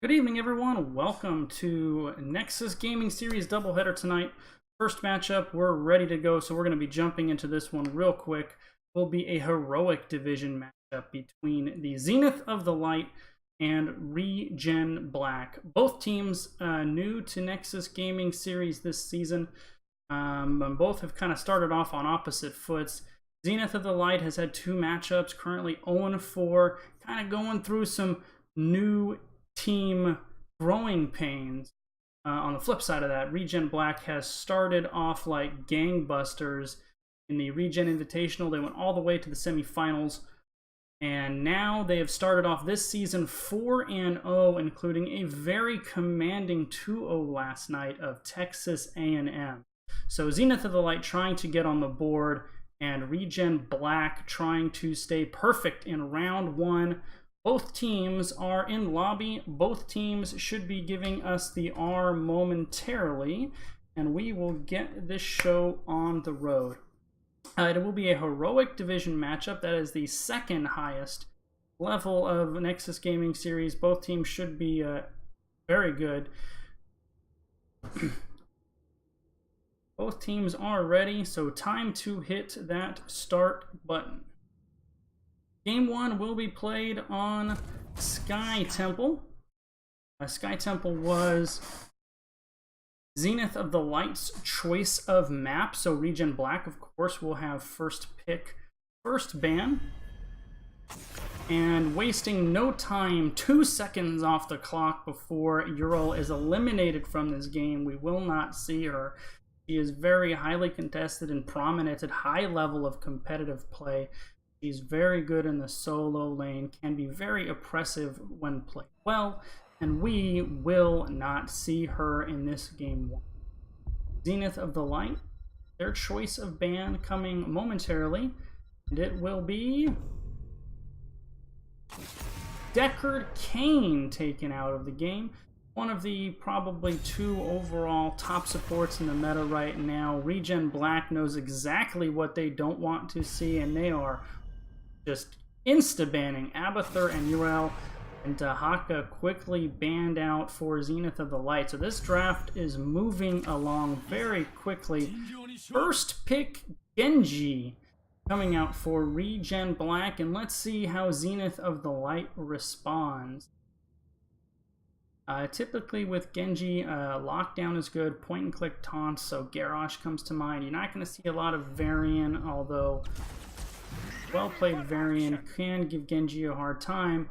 Good evening, everyone. Welcome to Nexus Gaming Series doubleheader tonight. First matchup, we're ready to go, so we're going to be jumping into this one real quick. Will be a heroic division matchup between the Zenith of the Light and ReGen Black. Both teams new to Nexus Gaming Series this season. Both have kind of started off on opposite foots. Zenith of the Light has had two matchups, currently 0-4, kind of going through some new team growing pains. On the flip side of that, ReGen Black has started off like gangbusters in the ReGen Invitational. They went all the way to the semifinals, and now they have started off this season 4-0, including a very commanding 2-0 last night of Texas A&M. So Zenith of the Light trying to get on the board, and ReGen Black trying to stay perfect in round one. Both teams are in lobby. Both teams should be giving us the R momentarily, and we will get this show on the road. It will be a heroic division matchup. That is the second highest level of Nexus Gaming Series. Both teams should be very good. Both teams are ready, so time to hit that start button. Game 1 will be played on Sky Temple. Sky Temple was Zenith of the Light's choice of map, so ReGen Black, of course, will have first pick, first ban. And wasting no time, 2 seconds off the clock before Ural is eliminated from this game. We will not see her. She is very highly contested and prominent at high level of competitive play. She's very good in the solo lane, can be very oppressive when played well, and we will not see her in this game 1. Zenith of the Light, their choice of ban coming momentarily, and it will be Deckard Cain taken out of the game. One of the probably 2 overall top supports in the meta right now. ReGen Black knows exactly what they don't want to see, and they are just insta-banning Abathur and Uriel, and Haka quickly banned out for Zenith of the Light. So this draft is moving along very quickly. First pick, Genji, coming out for ReGen Black, and let's see how Zenith of the Light responds. Typically with Genji, lockdown is good, point and click taunts, so Garrosh comes to mind. You're not going to see a lot of Varian, although well-played Varian can give Genji a hard time.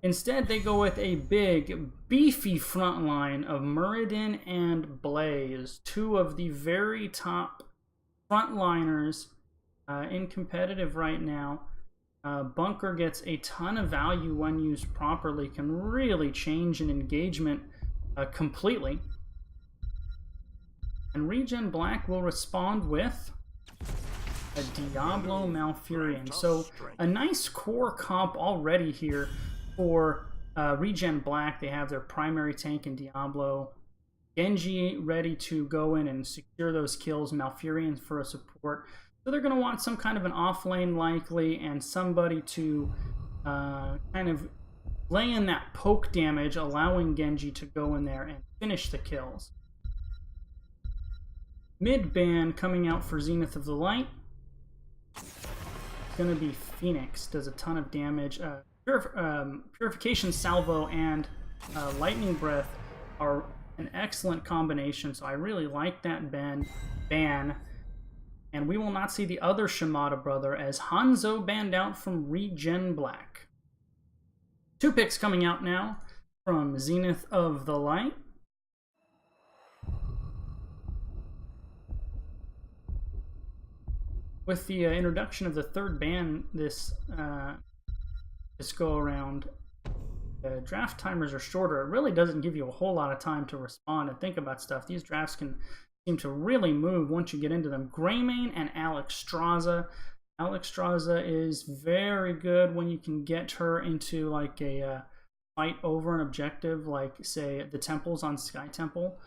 Instead, they go with a big, beefy front line of Muradin and Blaze, 2 of the very top frontliners in competitive right now. Bunker gets a ton of value when used properly, can really change an engagement completely. And ReGen Black will respond with a Diablo Malfurion. So a nice core comp already here for ReGen Black. They have their primary tank in Diablo. Genji ready to go in and secure those kills. Malfurion for a support. So they're going to want some kind of an off lane likely, and somebody to kind of lay in that poke damage, allowing Genji to go in there and finish the kills. Mid ban coming out for Zenith of the Light. It's going to be Phoenix, does a ton of damage. Purification Salvo and Lightning Breath are an excellent combination, so I really like that ban. And we will not see the other Shimada brother as Hanzo banned out from ReGen Black. 2 picks coming out now from Zenith of the Light. With the introduction of the 3rd ban this go around, draft timers are shorter. It really doesn't give you a whole lot of time to respond and think about stuff. These drafts can seem to really move once you get into them. Greymane and Alexstrasza. Alexstrasza is very good when you can get her into like a fight over an objective, like say the temples on Sky Temple.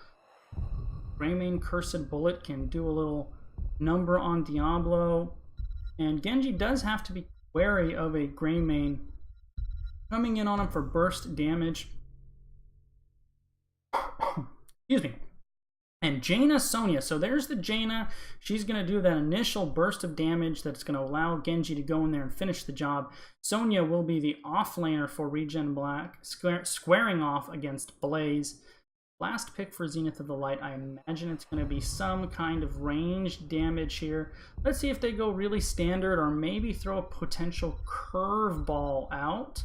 Greymane Cursed Bullet can do a little number on Diablo, and Genji does have to be wary of a Greymane coming in on him for burst damage. Excuse me. And Jaina Sonya. So there's the Jaina. She's going to do that initial burst of damage that's going to allow Genji to go in there and finish the job. Sonya will be the offlaner for ReGen Black, squaring off against Blaze. Last pick for Zenith of the Light. I imagine it's going to be some kind of ranged damage here. Let's see if they go really standard or maybe throw a potential curveball out.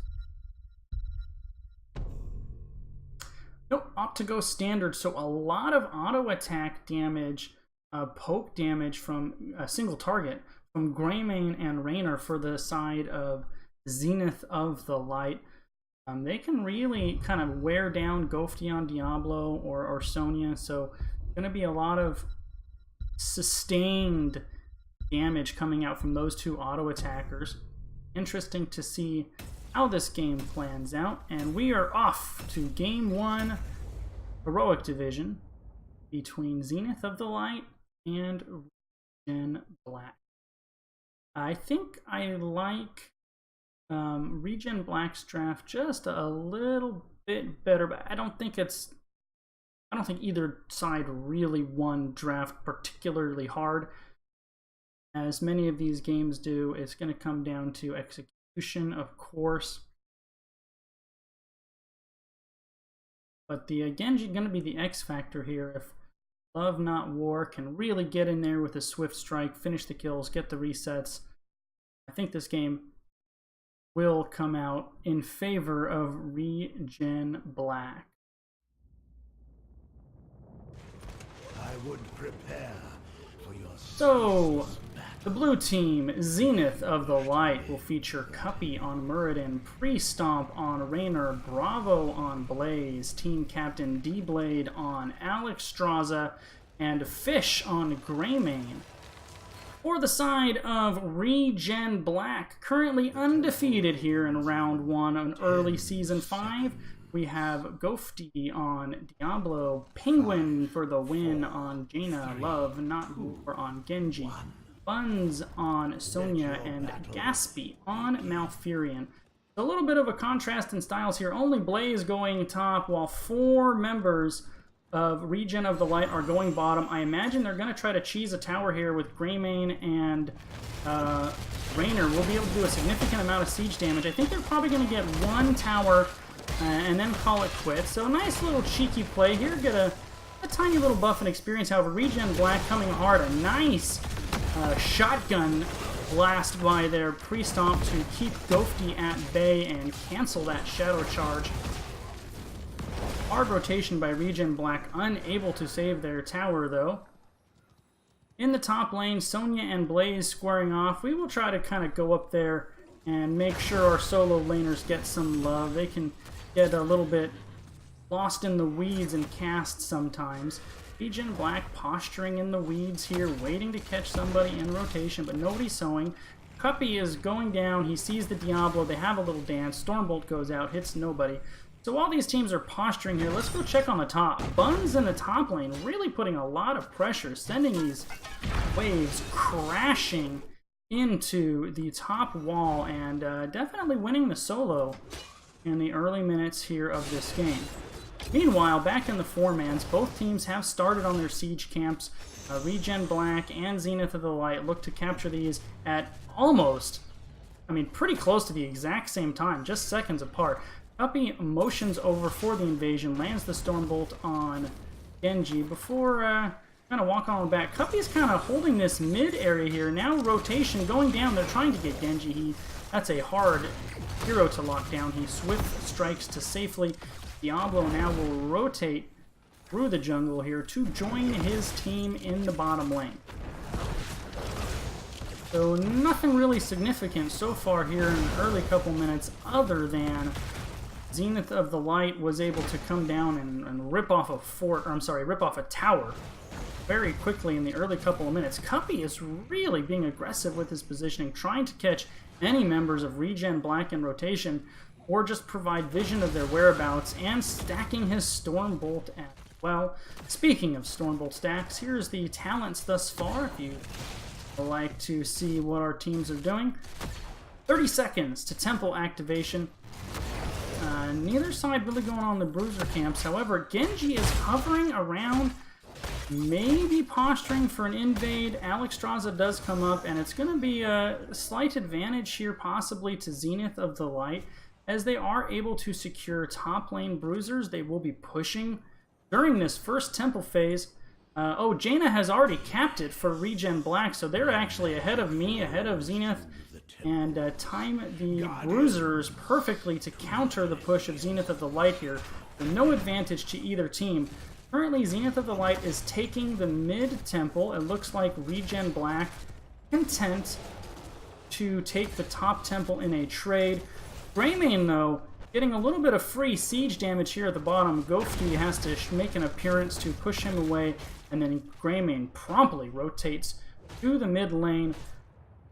Nope, opt to go standard. So a lot of auto attack damage, poke damage from a single target from Greymane and Raynor for the side of Zenith of the Light. They can really kind of wear down Goftion, Diablo, or Sonya. So going to be a lot of sustained damage coming out from those two auto attackers. Interesting to see how this game plans out, and we are off to Game 1 Heroic Division between Zenith of the Light and ReGen Black. I think I like ReGen Black's draft just a little bit better, but I don't think either side really won draft particularly hard. As many of these games do, it's going to come down to execution, of course. But the Genji going to be the X factor here. If Love Not War can really get in there with a swift strike, finish the kills, get the resets, I think this game will come out in favor of ReGen Black. I would prepare for your So, the blue team, Zenith of the Light, will feature Cuppy on Muradin, Pre-Stomp on Raynor, Bravo on Blaze, Team Captain D-Blade on Alex Straza, and Fish on Greymane. For the side of ReGen Black, currently undefeated here in Round 1 on early Season 5, we have Gofty on Diablo, Penguin for the win on Jaina, Love Not War on Genji, Buns on Sonya, and Gaspy on Malfurion. A little bit of a contrast in styles here. Only Blaze going top, while 4 members of ReGen of the Light are going bottom. I imagine they're going to try to cheese a tower here with Greymane and Raynor. Will be able to do a significant amount of siege damage. I think they're probably going to get 1 tower and then call it quits. So a nice little cheeky play here. Get a tiny little buff and experience. However, ReGen Black coming hard. A nice shotgun blast by their Pre-Stomp to keep Gofty at bay and cancel that Shadow Charge. Hard rotation by ReGen Black, unable to save their tower though. In the top lane, Sonya and Blaze squaring off. We will try to kind of go up there and make sure our solo laners get some love. They can get a little bit lost in the weeds and cast sometimes. ReGen Black posturing in the weeds here, waiting to catch somebody in rotation, but nobody's sewing. Cuppy is going down. He sees the Diablo. They have a little dance. Stormbolt goes out, hits nobody. So while these teams are posturing here, let's go check on the top. Buns in the top lane really putting a lot of pressure, sending these waves crashing into the top wall and definitely winning the solo in the early minutes here of this game. Meanwhile, back in the 4-mans, both teams have started on their siege camps. ReGen Black and Zenith of the Light look to capture these at almost, pretty close to the exact same time, just seconds apart. Cuppy motions over for the invasion, lands the Stormbolt on Genji before kind of walking on back. Cuppy's kind of holding this mid area here. Now rotation going down. They're trying to get Genji. That's a hard hero to lock down. He swift strikes to safely. Diablo now will rotate through the jungle here to join his team in the bottom lane. So nothing really significant so far here in the early couple minutes other than Zenith of the Light was able to come down and rip off a tower very quickly in the early couple of minutes. Cuppy is really being aggressive with his positioning, trying to catch any members of ReGen Black in rotation or just provide vision of their whereabouts and stacking his Stormbolt as well. Speaking of Stormbolt stacks, here's the talents thus far if you would like to see what our teams are doing. 30 seconds to temple activation. Neither side really going on the bruiser camps. However, Genji is hovering around, maybe posturing for an invade. Alexstrasza does come up, and it's going to be a slight advantage here possibly to Zenith of the Light. As they are able to secure top lane bruisers, they will be pushing during this first temple phase. Oh, Jaina has already capped it for ReGen Black, so they're actually ahead of me, ahead of Zenith, and time the bruisers perfectly to counter the push of Zenith of the Light here. So no advantage to either team. Currently, Zenith of the Light is taking the mid-temple. It looks like ReGen Black content to take the top temple in a trade. Greymane, though, getting a little bit of free siege damage here at the bottom. Gofti has to make an appearance to push him away, and then Greymane promptly rotates to the mid lane.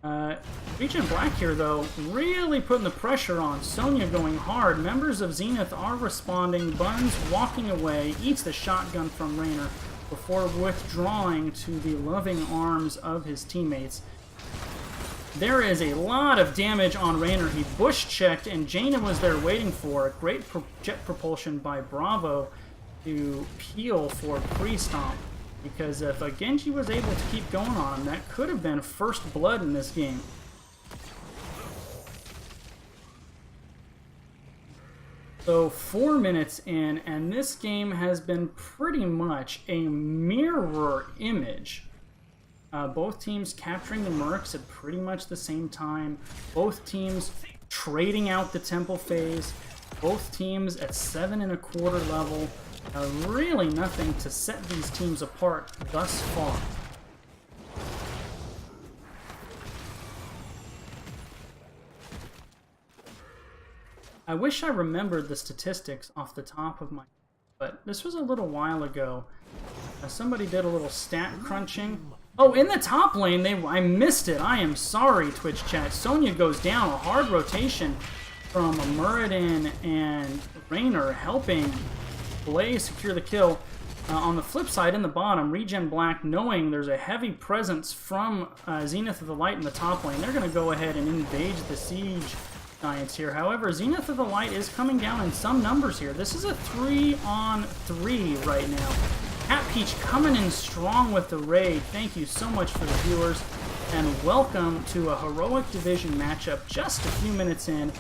ReGen Black here, though, really putting the pressure on. Sonya going hard. Members of Zenith are responding. Buns walking away, eats the shotgun from Raynor before withdrawing to the loving arms of his teammates. There is a lot of damage on Raynor. He bush-checked, and Jaina was there waiting for it. Great jet propulsion by Bravo to peel for pre-stomp. Because if Genji was able to keep going on him, that could have been first blood in this game. So 4 minutes in, and this game has been pretty much a mirror image. Both teams capturing the mercs at pretty much the same time. Both teams trading out the temple phase. Both teams at 7 1/4 level. Really nothing to set these teams apart thus far. I wish I remembered the statistics off the top of my head, but this was a little while ago. Somebody did a little stat crunching. Oh, in the top lane, I missed it. I am sorry, Twitch chat. Sonya goes down. A hard rotation from Muradin and Raynor helping Blaze secure the kill. On the flip side, in the bottom, ReGen Black, knowing there's a heavy presence from Zenith of the Light in the top lane, they're going to go ahead and invade the Siege Giants here. However, Zenith of the Light is coming down in some numbers here. This is a 3-on-3 right now. Cat Peach coming in strong with the raid. Thank you so much for the viewers, and welcome to a heroic division matchup just a few minutes in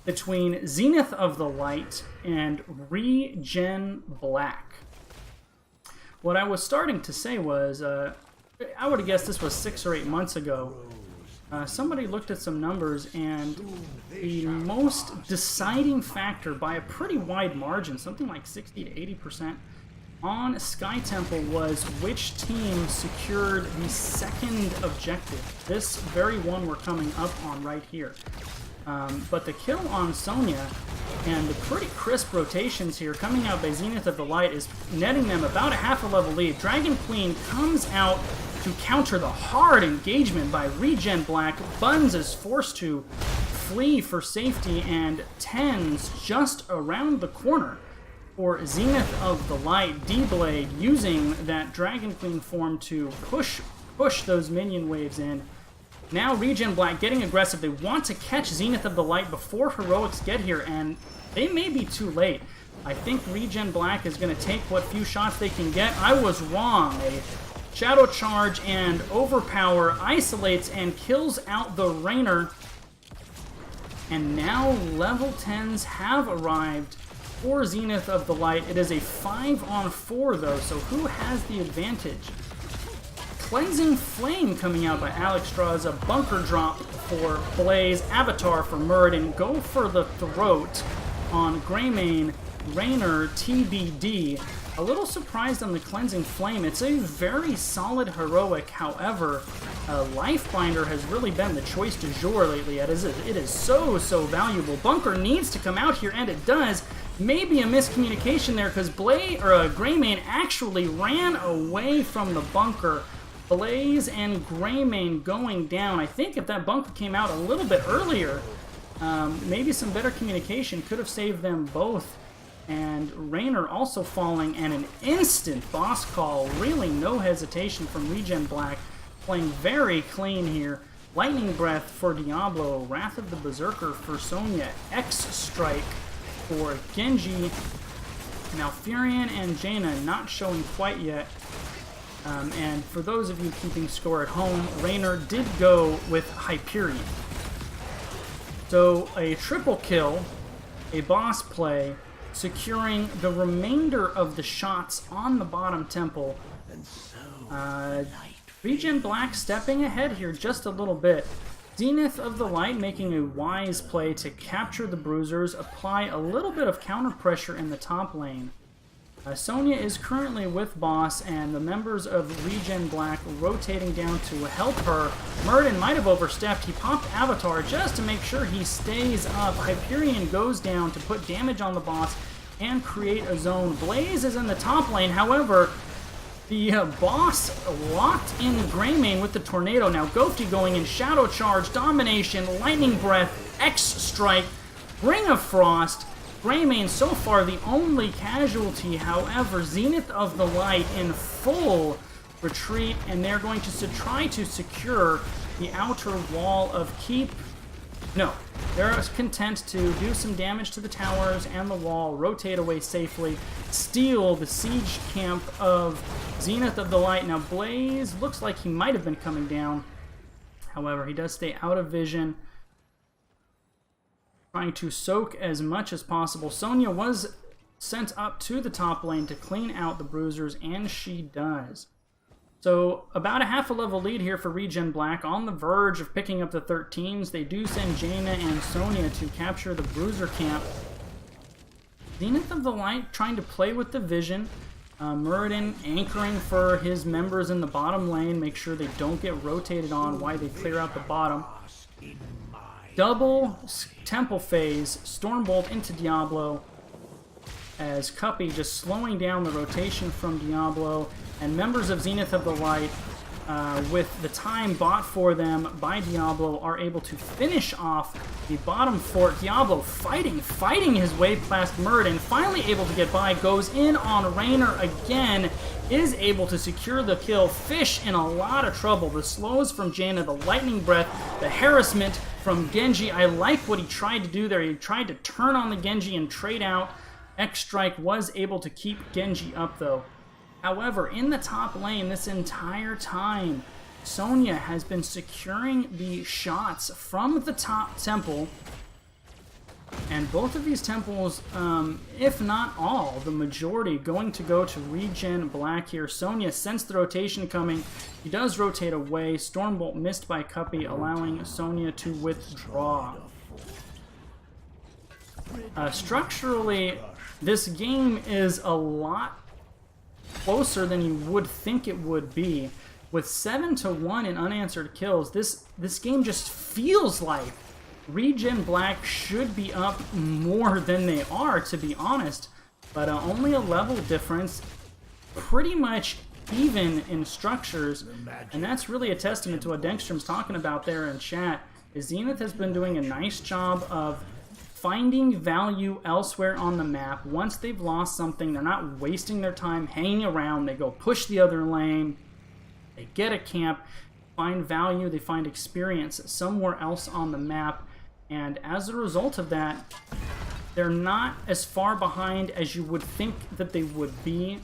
between Zenith of the Light and ReGen Black. What I was starting to say was, I would have guessed this was 6 or 8 months ago. Somebody looked at some numbers, and the most deciding factor by a pretty wide margin, something like 60 to 80%, on Sky Temple was which team secured the second objective. This very one we're coming up on right here. But the kill on Sonya and the pretty crisp rotations here coming out by Zenith of the Light is netting them about a half a level lead. Dragon Queen comes out to counter the hard engagement by ReGen Black. Buns is forced to flee for safety, and Tens just around the corner for Zenith of the Light. D-Blade using that Dragon Queen form to push those minion waves in. Now ReGen Black getting aggressive. They want to catch Zenith of the Light before heroics get here, and they may be too late. I think ReGen Black is going to take what few shots they can get. I was wrong. A Shadow Charge and Overpower isolates and kills out the Raynor. And now level 10s have arrived for Zenith of the Light. It is a 5-on-4 though, so who has the advantage? Cleansing Flame coming out by Alexstrasza. Bunker drop for Blaze. Avatar for Muradin. Go for the throat on Greymane. Raynor TBD. A little surprised on the Cleansing Flame. It's a very solid heroic. However, Lifebinder has really been the choice du jour lately. It is so valuable. Bunker needs to come out here, and it does. Maybe a miscommunication there because Greymane actually ran away from the bunker. Blaze and Greymane going down. I think if that bunker came out a little bit earlier, maybe some better communication could have saved them both. And Raynor also falling, and an instant boss call. Really no hesitation from ReGen Black. Playing very clean here. Lightning Breath for Diablo. Wrath of the Berserker for Sonya. X-Strike for Genji. Now Furion and Jaina not showing quite yet. And for those of you keeping score at home, Raynor did go with Hyperion. So a triple kill, a boss play, securing the remainder of the shots on the bottom temple. ReGen Black stepping ahead here just a little bit. Zenith of the Light making a wise play to capture the bruisers, apply a little bit of counter pressure in the top lane. Sonya is currently with Boss, and the members of ReGen Black rotating down to help her. Murden might have overstepped. He popped Avatar just to make sure he stays up. Hyperion goes down to put damage on the Boss and create a zone. Blaze is in the top lane, however, the Boss locked in Greymane with the Tornado. Now Ghosty going in, Shadow Charge, Domination, Lightning Breath, X Strike, Ring of Frost. Greymane so far the only casualty, however, Zenith of the Light in full retreat, and they're going to try to secure the outer wall of Keep. No, they're content to do some damage to the towers and the wall, rotate away safely, steal the siege camp of Zenith of the Light. Now Blaze looks like he might have been coming down, however, he does stay out of vision, trying to soak as much as possible. Sonya was sent up to the top lane to clean out the bruisers, and she does. So about a half a level lead here for ReGen Black, on the verge of picking up the 13s. They do send Jaina and Sonya to capture the bruiser camp. Zenith of the Light trying to play with the vision. Muradin anchoring for his members in the bottom lane, make sure they don't get rotated on while they clear out the bottom. Double Temple Phase, Stormbolt into Diablo, as Cuppy just slowing down the rotation from Diablo, and members of Zenith of the Light, with the time bought for them by Diablo, are able to finish off the bottom fort. Diablo fighting his way past Muradin, finally able to get by, goes in on Raynor again, is able to secure the kill. Fish in a lot of trouble. The slows from Jaina, the Lightning Breath, the harassment from Genji. I like what he tried to do there. He tried to turn on the Genji and trade out. X-Strike was able to keep Genji up though. However, in the top lane this entire time, Sonya has been securing the shots from the top temple, and both of these temples, if not all, the majority, going to go to ReGen Black here. Sonya sensed the rotation coming. He does rotate away. Stormbolt missed by Cuppy, allowing Sonya to withdraw. Structurally, this game is a lot closer than you would think it would be. With 7-1 in unanswered kills, this game just feels like ReGen Black should be up more than they are, to be honest. But only a level difference, pretty much even in structures, and that's really a testament to what Denkstrom's talking about there in chat. Zenith has been doing a nice job of finding value elsewhere on the map. Once they've lost something, they're not wasting their time hanging around. They go push the other lane, they get a camp, find value, they find experience somewhere else on the map, and as a result of that, they're not as far behind as you would think that they would be.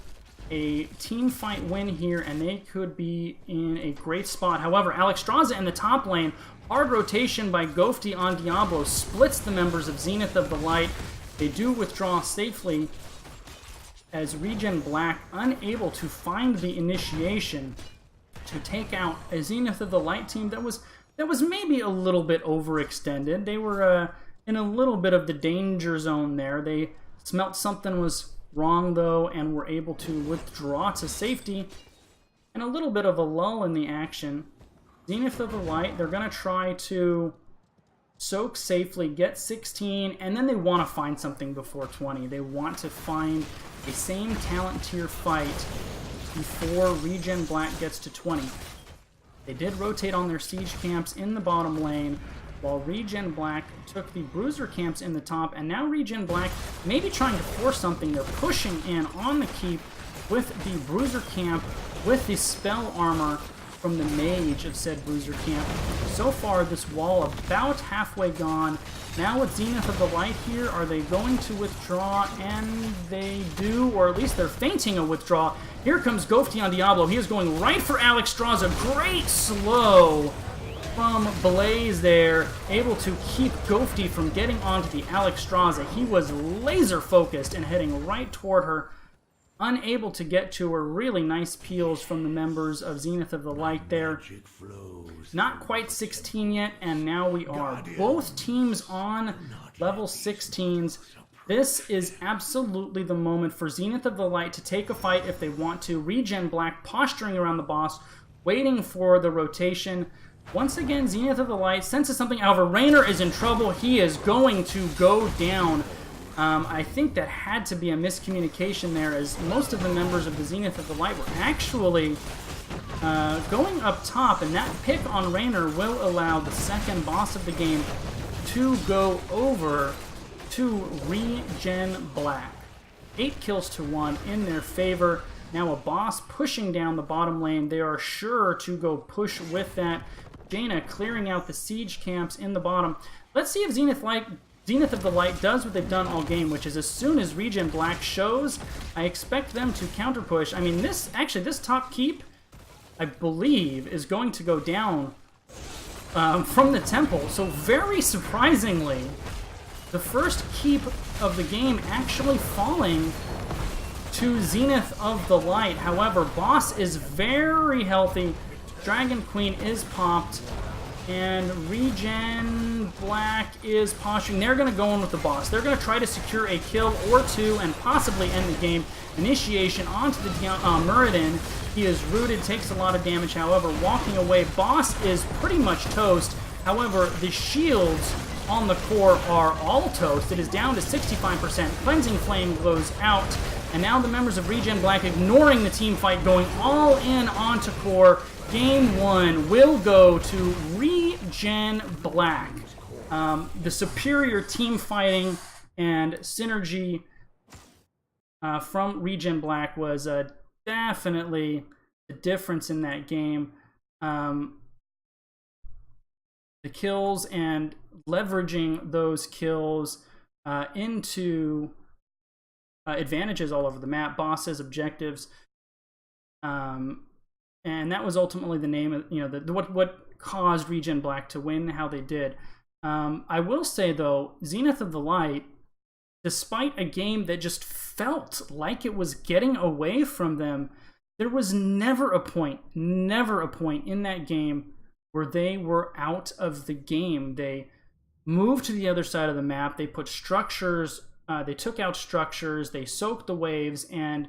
A team fight win here, and they could be in a great spot. However, Alexstrasza in the top lane, hard rotation by Ghosty on Diablo, splits the members of Zenith of the Light. They do withdraw safely, as ReGen Black unable to find the initiation to take out a Zenith of the Light team that was maybe a little bit overextended. They were in a little bit of the danger zone there. They smelt something was wrong though, and were able to withdraw to safety, and a little bit of a lull in the action. Zenith of the Light, they're going to try to soak safely, get 16, and then they want to find something before 20. They want to find a same talent tier fight before ReGen Black gets to 20. They did rotate on their siege camps in the bottom lane, while ReGen Black took the bruiser camps in the top, and now ReGen Black maybe trying to force something. They're pushing in on the keep with the bruiser camp, with the spell armor, from the mage of said bruiser camp. So far, this wall about halfway gone. Now with Zenith of the Light here, are they going to withdraw? And they do, or at least they're feinting a withdraw. Here comes Ghofty on Diablo. He is going right for Alex Straza. Great slow from Blaze there, able to keep Ghofty from getting onto the Alex Straza. He was laser focused and heading right toward her. Unable to get to her. Really nice peels from the members of Zenith of the Light there. Not quite 16 yet, and now we are. Both teams on level 16s. This is absolutely the moment for Zenith of the Light to take a fight if they want to. ReGen Black posturing around the boss, waiting for the rotation. Once again, Zenith of the Light senses something. However, Raynor is in trouble. He is going to go down. I think that had to be a miscommunication there, as most of the members of the Zenith of the Light were actually going up top, and that pick on Raynor will allow the second boss of the game to go over to ReGen Black. 8 kills to 1 in their favor. Now a boss pushing down the bottom lane. They are sure to go push with that. Jaina clearing out the siege camps in the bottom. Let's see if Zenith of the Light does what they've done all game, which is as soon as ReGen Black shows, I expect them to counter push. I mean, this top keep, I believe, is going to go down from the temple. So very surprisingly, the first keep of the game actually falling to Zenith of the Light. However, boss is very healthy. Dragon Queen is popped. And ReGen Black is posturing. They're going to go in with the boss. They're going to try to secure a kill or two and possibly end the game. Initiation onto the Muradin. He is rooted, takes a lot of damage. However, walking away, boss is pretty much toast. However, the shields on the core are all toast. It is down to 65%. Cleansing Flame glows out. And now the members of ReGen Black ignoring the team fight, going all in onto core. Game 1 will go to ReGen Black. The superior team fighting and synergy from ReGen Black was definitely the difference in that game. The kills and leveraging those kills into advantages all over the map, bosses, objectives. And that was ultimately the name of, what caused ReGen Black to win, how they did. I will say, though, Zenith of the Light, despite a game that just felt like it was getting away from them, there was never a point in that game where they were out of the game. They moved to the other side of the map. They put structures, they took out structures, they soaked the waves, and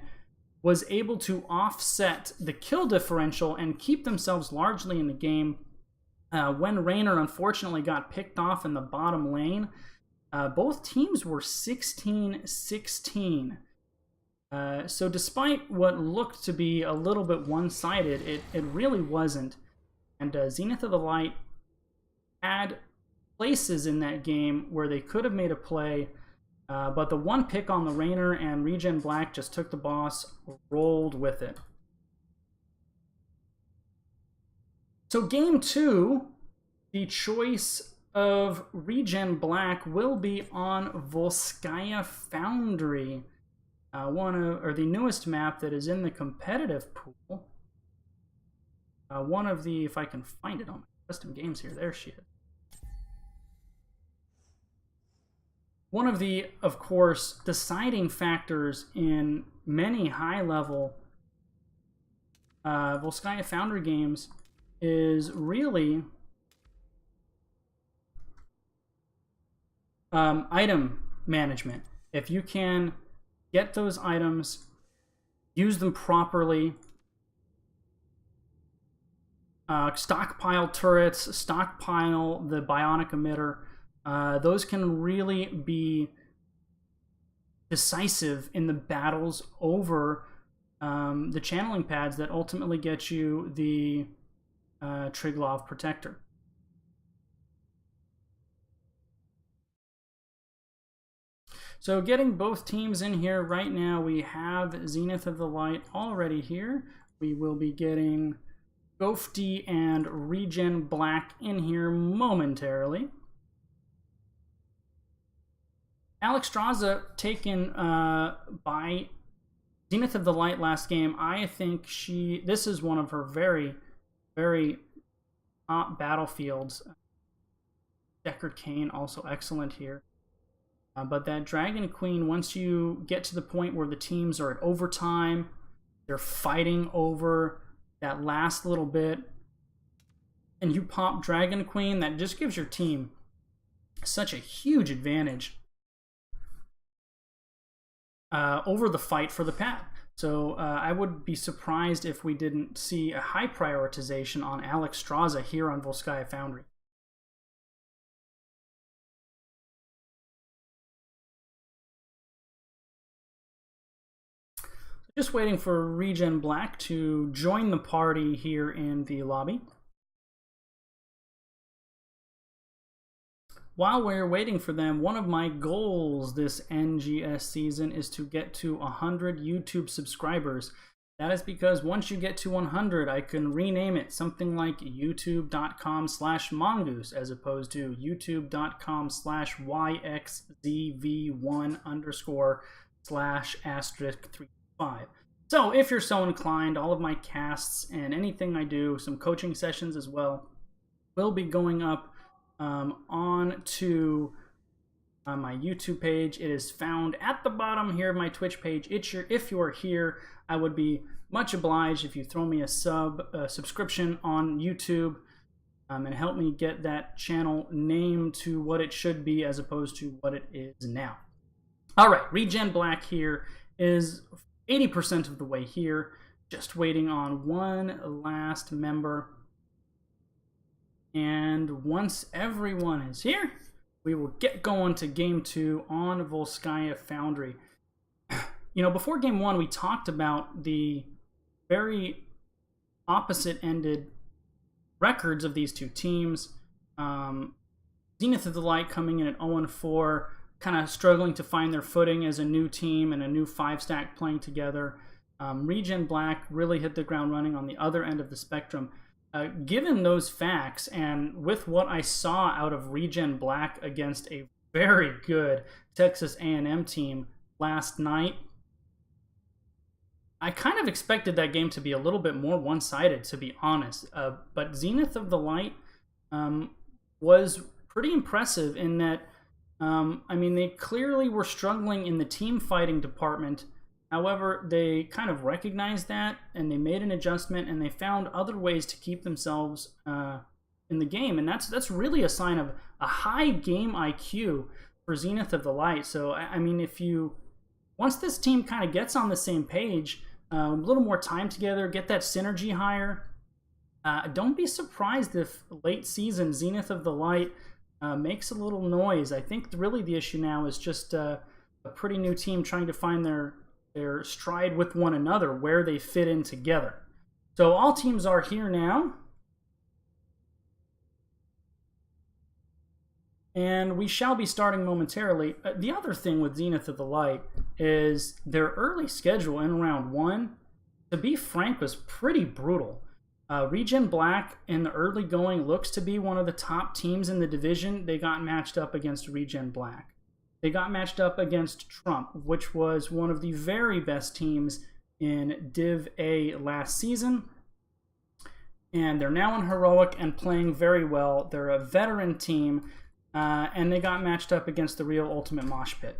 was able to offset the kill differential and keep themselves largely in the game. When Raynor unfortunately got picked off in the bottom lane, both teams were 16-16. So despite what looked to be a little bit one-sided, it really wasn't. And Zenith of the Light had places in that game where they could have made a play, but the one pick on the Raynor and ReGen Black just took the boss, rolled with it. So game 2, the choice of ReGen Black will be on Volskaya Foundry, the newest map that is in the competitive pool. One of the, if I can find it on my custom games here, there she is. One of the, of course, deciding factors in many high-level Volskaya Foundry games is really item management. If you can get those items, use them properly, stockpile turrets, stockpile the bionic emitter, those can really be decisive in the battles over the channeling pads that ultimately get you the Triglav Protector. So getting both teams in here right now, we have Zenith of the Light already here. We will be getting Gofty and ReGen Black in here momentarily. Alexstrasza taken by Zenith of the Light last game. I think this is one of her very, very top battlefields. Deckard Cain also excellent here. But that Dragon Queen, once you get to the point where the teams are at overtime, they're fighting over that last little bit, and you pop Dragon Queen, that just gives your team such a huge advantage over the fight for the pad. So I would be surprised if we didn't see a high prioritization on Alexstrasza here on Volskaya Foundry. Just waiting for ReGen Black to join the party here in the lobby. While we're waiting for them, one of my goals this NGS season is to get to 100 YouTube subscribers. That is because once you get to 100, I can rename it something like youtube.com/mongoose as opposed to youtube.com/yxzv1_/*3. So if you're so inclined, all of my casts and anything I do, some coaching sessions as well, will be going up on to my YouTube page. It is found at the bottom here of my Twitch page. If you are here, I would be much obliged if you throw me a subscription on YouTube and help me get that channel name to what it should be as opposed to what it is now. All right, ReGen Black here is 80% of the way here, just waiting on one last member. And once everyone is here, we will get going to Game 2 on Volskaya Foundry. You know, before Game 1, we talked about the very opposite-ended records of these two teams. Zenith of the Light coming in at 0-4, kind of struggling to find their footing as a new team and a new 5-stack playing together. ReGen Black really hit the ground running on the other end of the spectrum. Given those facts, and with what I saw out of ReGen Black against a very good Texas A&M team last night, I kind of expected that game to be a little bit more one-sided, to be honest. But Zenith of the Light was pretty impressive in that, I mean, they clearly were struggling in the team fighting department. However, they kind of recognized that, and they made an adjustment, and they found other ways to keep themselves in the game. And that's really a sign of a high game IQ for Zenith of the Light. So, I mean, once this team kind of gets on the same page, a little more time together, get that synergy higher, don't be surprised if late season Zenith of the Light makes a little noise. I think really the issue now is just a pretty new team trying to find their stride with one another, where they fit in together. So all teams are here now. And we shall be starting momentarily. The other thing with Zenith of the Light is their early schedule in round 1, to be frank, was pretty brutal. ReGen Black in the early going looks to be one of the top teams in the division. They got matched up against ReGen Black. They got matched up against Trump, which was one of the very best teams in Div A last season. And they're now in Heroic and playing very well. They're a veteran team, and they got matched up against the real Ultimate Mosh Pit.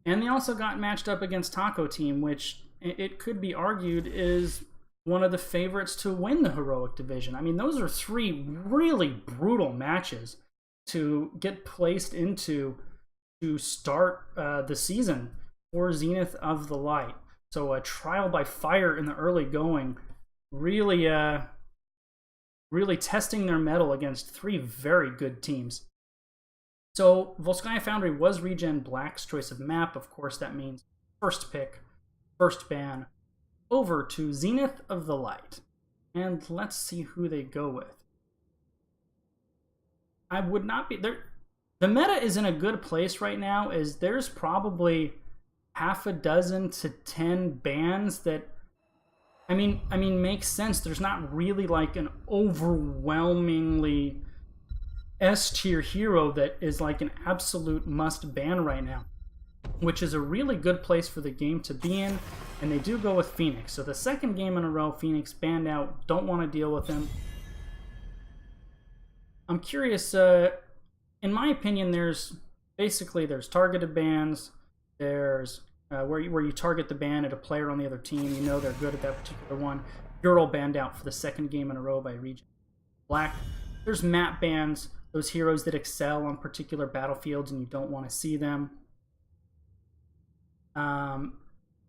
And they also got matched up against Taco Team, which it could be argued is one of the favorites to win the Heroic division. I mean, those are 3 really brutal matches to get placed into to start the season for Zenith of the Light. So a trial by fire in the early going, really testing their mettle against 3 very good teams. So Volskaya Foundry was ReGen Black's choice of map. Of course, that means first pick, first ban, over to Zenith of the Light. And let's see who they go with. I would not be there. The meta is in a good place right now, as there's probably half a dozen to 10 bans that makes sense. There's not really like an overwhelmingly S tier hero that is like an absolute must ban right now, which is a really good place for the game to be in. And they do go with Phoenix. So the second game in a row, Phoenix banned out. Don't want to deal with him. I'm curious. In my opinion, there's targeted bans. There's where you target the ban at a player on the other team. You know they're good at that particular one. Ural banned out for the second game in a row by ReGen Black. There's map bans. Those heroes that excel on particular battlefields and you don't want to see them. And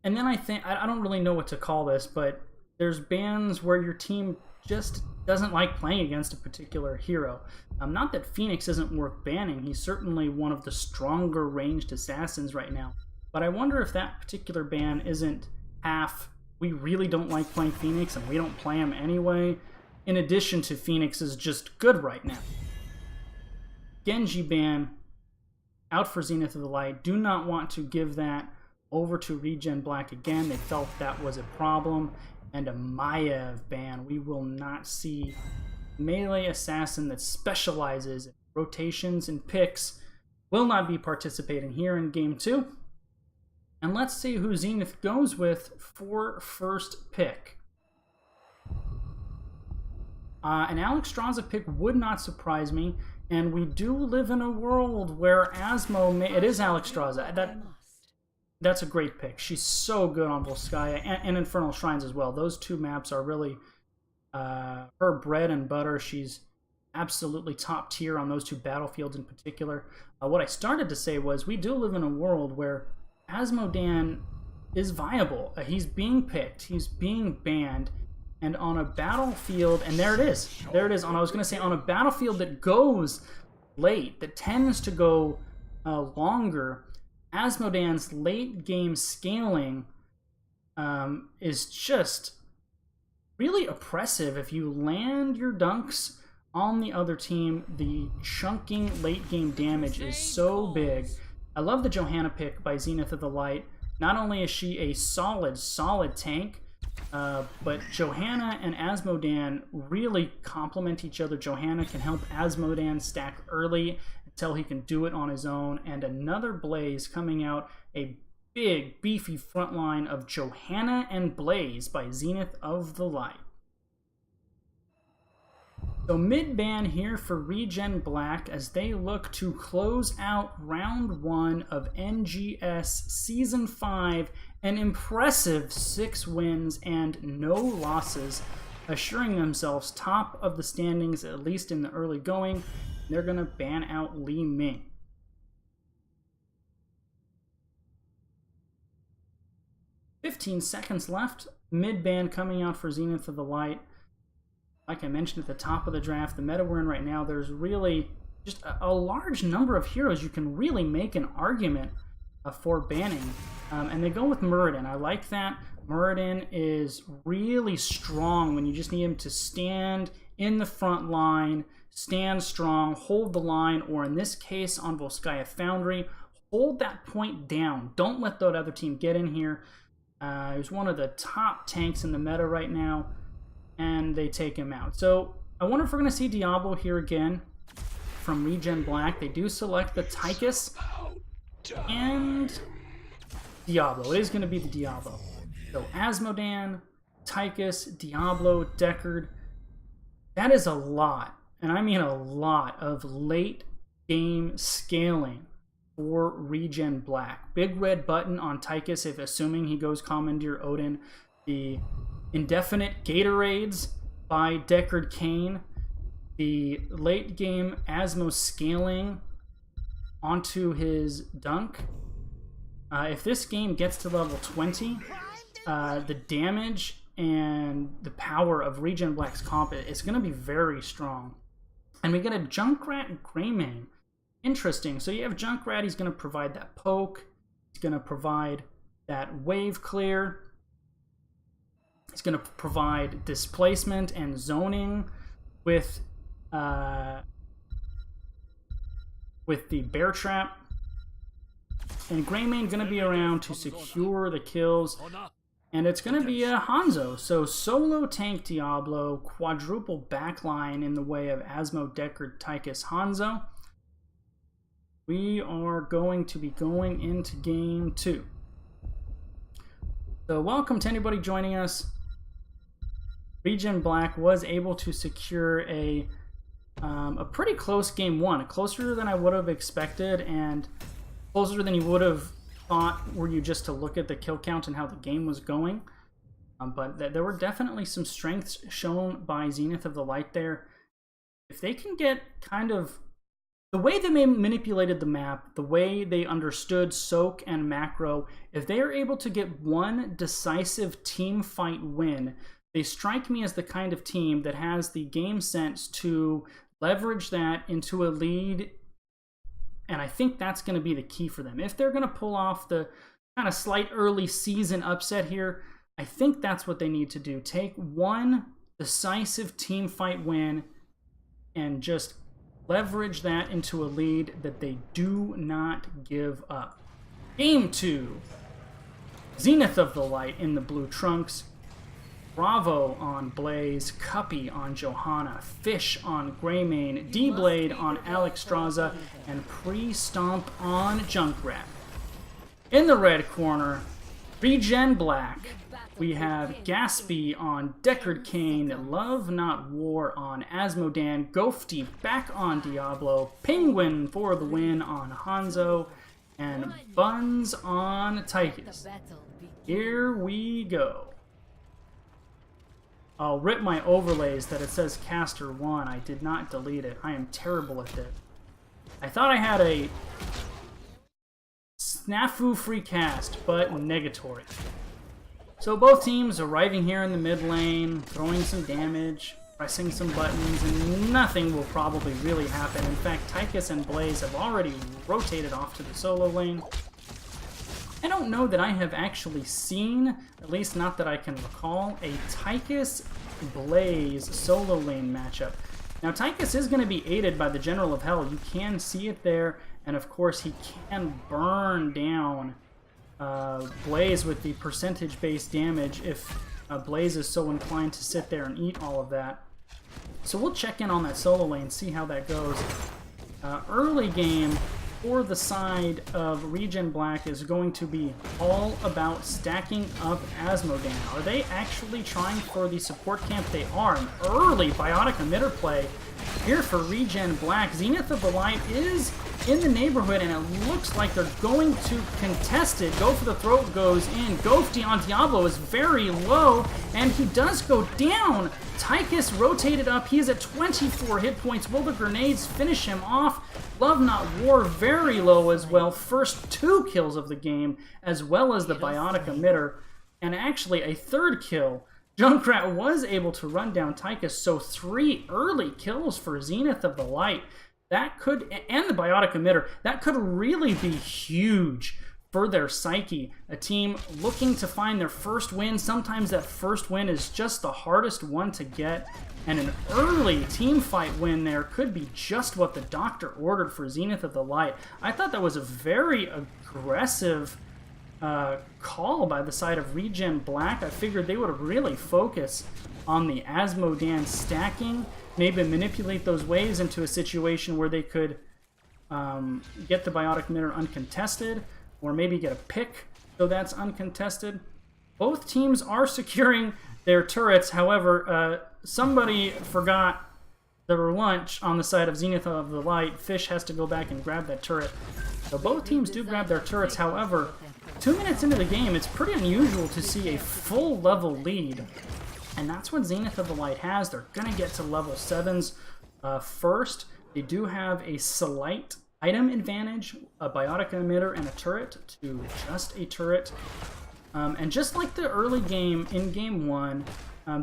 then I don't really know what to call this, but there's bans where your team just doesn't like playing against a particular hero. Not that Phoenix isn't worth banning. He's certainly one of the stronger ranged assassins right now. But I wonder if that particular ban isn't half, we really don't like playing Phoenix and we don't play him anyway, in addition to Phoenix is just good right now. Genji ban, out for Zenith of the Light. Do not want to give that over to ReGen Black again. They felt that was a problem. And a Maiev ban. We will not see melee assassin that specializes in rotations and picks. Will not be participating here in Game 2. And let's see who Zenith goes with for first pick. An Alexstrasza pick would not surprise me. And we do live in a world where Asmo it is Alexstrasza. That's a great pick. She's so good on Volskaya and Infernal Shrines as well. Those two maps are really her bread and butter. She's absolutely top tier on those two battlefields in particular. What I started to say was we do live in a world where Asmodan is viable. He's being picked. He's being banned. And on a battlefield, and there it is. There it is. I was going to say on a battlefield that goes late, that tends to go longer, Asmodan's late game scaling is just really oppressive. If you land your dunks on the other team, the chunking late game damage is so big. I love the Johanna pick by Zenith of the Light. Not only is she a solid tank, but Johanna and Asmodan really complement each other. Johanna can help Asmodan stack early until he can do it on his own. And another Blaze coming out, a big, beefy front line of Johanna and Blaze by Zenith of the Light. So mid-ban here for ReGen Black as they look to close out round 1 of NGS Season 5, an impressive 6 wins and no losses, assuring themselves top of the standings, at least in the early going. They're going to ban out Li Ming. "15 seconds left. Mid-ban coming out for Zenith of the Light. Like I mentioned at the top of the draft, the meta we're in right now, there's really just a large number of heroes you can really make an argument for banning. And they go with Muradin. I like that. Muradin is really strong when you just need him to stand in the front line, stand strong, hold the line, or in this case on Volskaya Foundry, hold that point down. Don't let that other team get in here. He's one of the top tanks in the meta right now, and they take him out. So I wonder if we're going to see Diablo here again from ReGen Black. They do select the Tychus and Diablo. It is going to be the Diablo. So Asmodan, Tychus, Diablo, Deckard. That is a lot, and I mean a lot, of late game scaling for ReGen Black. Big red button on Tychus if assuming he goes Commandeer Odin. The indefinite Gatorades by Deckard Cain. The late game Asmo scaling onto his dunk. If this game gets to level 20, the damage and the power of ReGen Black's comp is going to be very strong. And we get a Junkrat and Greymane. Interesting. So you have Junkrat, he's going to provide that poke. He's going to provide that wave clear. He's going to provide displacement and zoning with the Bear Trap. And Greymane going to be around to secure the kills And it's going to be a Hanzo. So solo tank Diablo, quadruple backline in the way of Asmo, Deckard, Tychus, Hanzo. We are going to be going into game 2. So welcome to anybody joining us. ReGen Black was able to secure a pretty close game 1, closer than I would have expected, and closer than you would have thought were you just to look at the kill count and how the game was going. But there were definitely some strengths shown by Zenith of the Light there. If they can get kind of the way they manipulated the map, the way they understood soak and macro, if they are able to get one decisive team fight win, they strike me as the kind of team that has the game sense to leverage that into a lead, and I think that's going to be the key for them. If they're going to pull off the kind of slight early season upset here, I think that's what they need to do. Take one decisive team fight win and just leverage that into a lead that they do not give up. Game 2. Zenith of the Light in the blue trunks. Bravo on Blaze, Cuppy on Johanna, Fish on Greymane, D-Blade on Alexstrasza, and Pre-Stomp on Junkrat. In the red corner, ReGen Black. We have Gaspy on Deckard Cain, Love Not War on Asmodan, Ghosty back on Diablo, Penguin for the win on Hanzo, and Buns on Tychus. Here we go. I'll rip my overlays that it says Caster 1. I did not delete it. I am terrible at this. I thought I had a snafu free cast, but negatory. So both teams arriving here in the mid lane, throwing some damage, pressing some buttons, and nothing will probably really happen. In fact, Tychus and Blaze have already rotated off to the solo lane. I don't know that I have actually seen, at least not that I can recall, a Tychus Blaze solo lane matchup. Now Tychus is going to be aided by the General of Hell. You can see it there, and of course he can burn down Blaze with the percentage-based damage if Blaze is so inclined to sit there and eat all of that. So we'll check in on that solo lane, see how that goes. Early game for the side of ReGen Black is going to be all about stacking up Asmodan. Are they actually trying for the support camp? They are. An early Biotic Emitter play here for ReGen Black. Zenith of the Light is in the neighborhood, and it looks like they're going to contest it. Go for the throat goes in. Ghosty on Diablo is very low, and he does go down. Tychus rotated up. He is at 24 hit points. Will the grenades finish him off? Love Not War very low as well. First 2 kills of the game, as well as the Biotic Emitter, and actually a third kill. Junkrat was able to run down Tychus, so 3 early kills for Zenith of the Light. That could, and the Biotic Emitter, that could really be huge for their psyche. A team looking to find their first win. Sometimes that first win is just the hardest one to get, and an early team fight win there could be just what the doctor ordered for Zenith of the Light. I thought that was a very aggressive call by the side of ReGen Black. I figured they would really focus on the Asmodan stacking, maybe manipulate those waves into a situation where they could get the Biotic Emitter uncontested, or maybe get a pick so that's uncontested. Both teams are securing their turrets. However, somebody forgot their lunch on the side of Zenith of the Light. Fish has to go back and grab that turret. So both teams do grab their turrets. However, 2 minutes into the game, it's pretty unusual to see a full level lead. And that's what Zenith of the Light has. They're going to get to level 7s first. They do have a slight item advantage, a Biotic Emitter and a turret to just a turret. And just like the early game in game 1,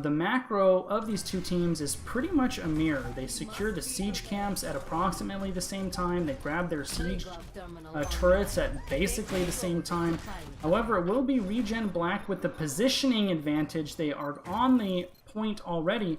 the macro of these two teams is pretty much a mirror. They secure the siege camps at approximately the same time. They grab their siege turrets at basically the same time. However, it will be ReGen Black with the positioning advantage. They are on the point already.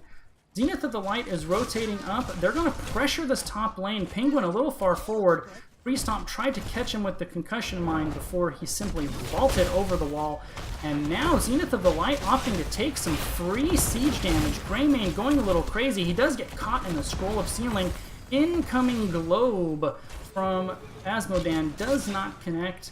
Zenith of the Light is rotating up. They're going to pressure this top lane. Penguin a little far forward. Freestomp tried to catch him with the concussion mine before he simply vaulted over the wall. And now Zenith of the Light opting to take some free siege damage. Greymane going a little crazy. He does get caught in the Scroll of Sealing. Incoming Globe from Asmodan does not connect.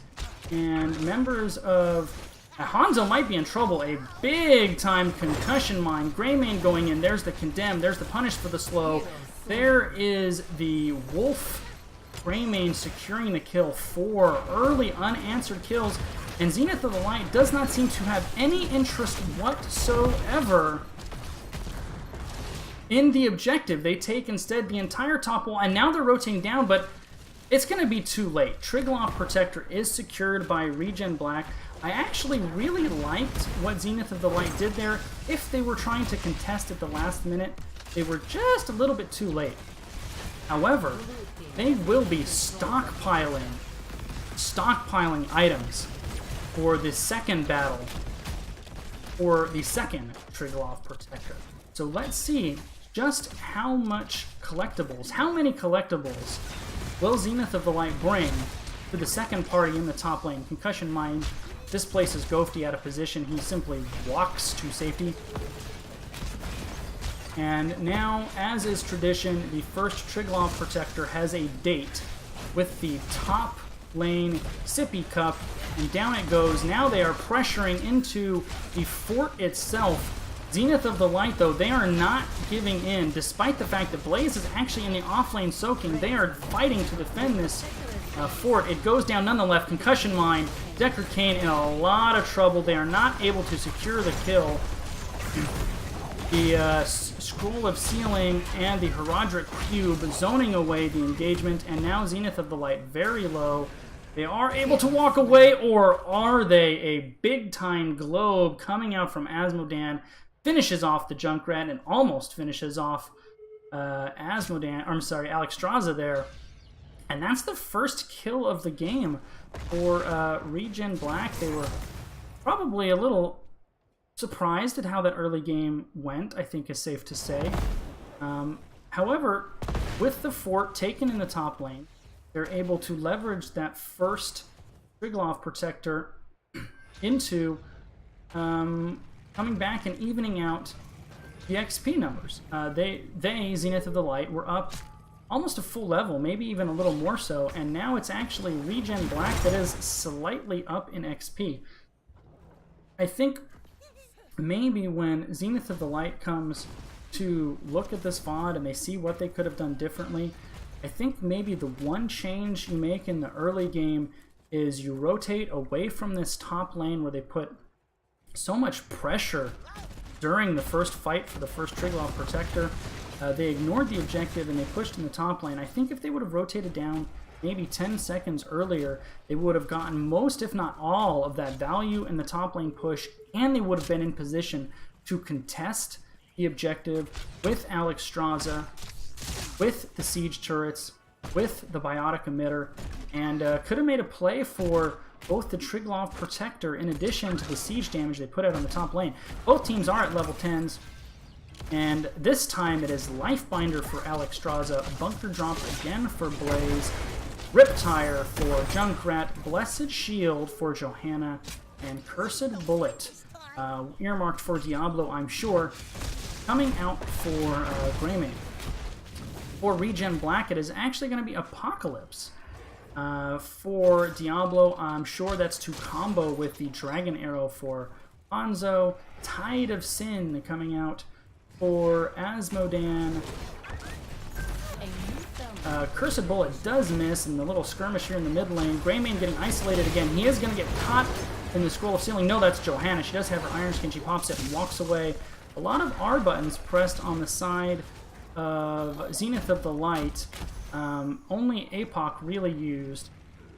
And members of Hanzo might be in trouble. A big-time concussion mine. Greymane going in. There's the Condemn. There's the Punish for the slow. There is the Wolf. Greymane securing the kill. 4 early unanswered kills. And Zenith of the Light does not seem to have any interest whatsoever in the objective. They take instead the entire top wall, and now they're rotating down, but it's going to be too late. Trigloff Protector is secured by ReGen Black. I actually really liked what Zenith of the Light did there. If they were trying to contest at the last minute, they were just a little bit too late. However, they will be stockpiling items for the second battle, or the second Trigloff Protector. So let's see just how many collectibles will Zenith of the Light bring to the second party in the top lane. Concussion Mine displaces Ghosty out of position. He simply walks to safety. And now, as is tradition, the first Trigloff Protector has a date with the top lane Sippy Cup, and down it goes. Now they are pressuring into the fort itself. Zenith of the Light, though, they are not giving in, despite the fact that Blaze is actually in the offlane soaking. They are fighting to defend this fort. It goes down nonetheless. Concussion Mine, Deckard Cain in a lot of trouble. They are not able to secure the kill. The Scroll of Sealing and the Herodric Cube zoning away the engagement, and now Zenith of the Light very low. They are able to walk away, or are they? A big-time Globe coming out from Asmodan finishes off the Junkrat and almost finishes off Alexstrasza there. And that's the first kill of the game for ReGen Black. They were probably a little surprised at how that early game went, I think is safe to say. However, with the fort taken in the top lane, they're able to leverage that first Trigloff Protector into coming back and evening out the XP numbers. They, Zenith of the Light, were up almost a full level, maybe even a little more so, and now it's actually ReGen Black that is slightly up in XP. I think maybe when Zenith of the Light comes to look at this VOD and they see what they could have done differently, I think maybe the one change you make in the early game is you rotate away from this top lane where they put so much pressure during the first fight for the first Trigloff Protector. They ignored the objective and they pushed in the top lane. I think if they would have rotated down maybe 10 seconds earlier, they would have gotten most, if not all, of that value in the top lane push, and they would have been in position to contest the objective with Alexstrasza, with the siege turrets, with the biotic emitter, and could have made a play for both the Trigloff Protector in addition to the siege damage they put out on the top lane. Both teams are at level 10s, and this time it is Lifebinder for Alexstrasza, Bunker Drop again for Blaze, Riptire for Junkrat, Blessed Shield for Johanna, and Cursed Bullet, earmarked for Diablo, I'm sure, coming out for Greymane. For ReGen Black, it is actually going to be Apocalypse. For Diablo, I'm sure that's to combo with the Dragon Arrow for Hanzo. Tide of Sin coming out for Asmodan. Cursed Bullet does miss in the little skirmish here in the mid lane. Greymane getting isolated again. He is going to get caught in the Scroll of Sealing. No, that's Johanna. She does have her Iron Skin. She pops it and walks away. A lot of R buttons pressed on the side of Zenith of the Light. Only APOC really used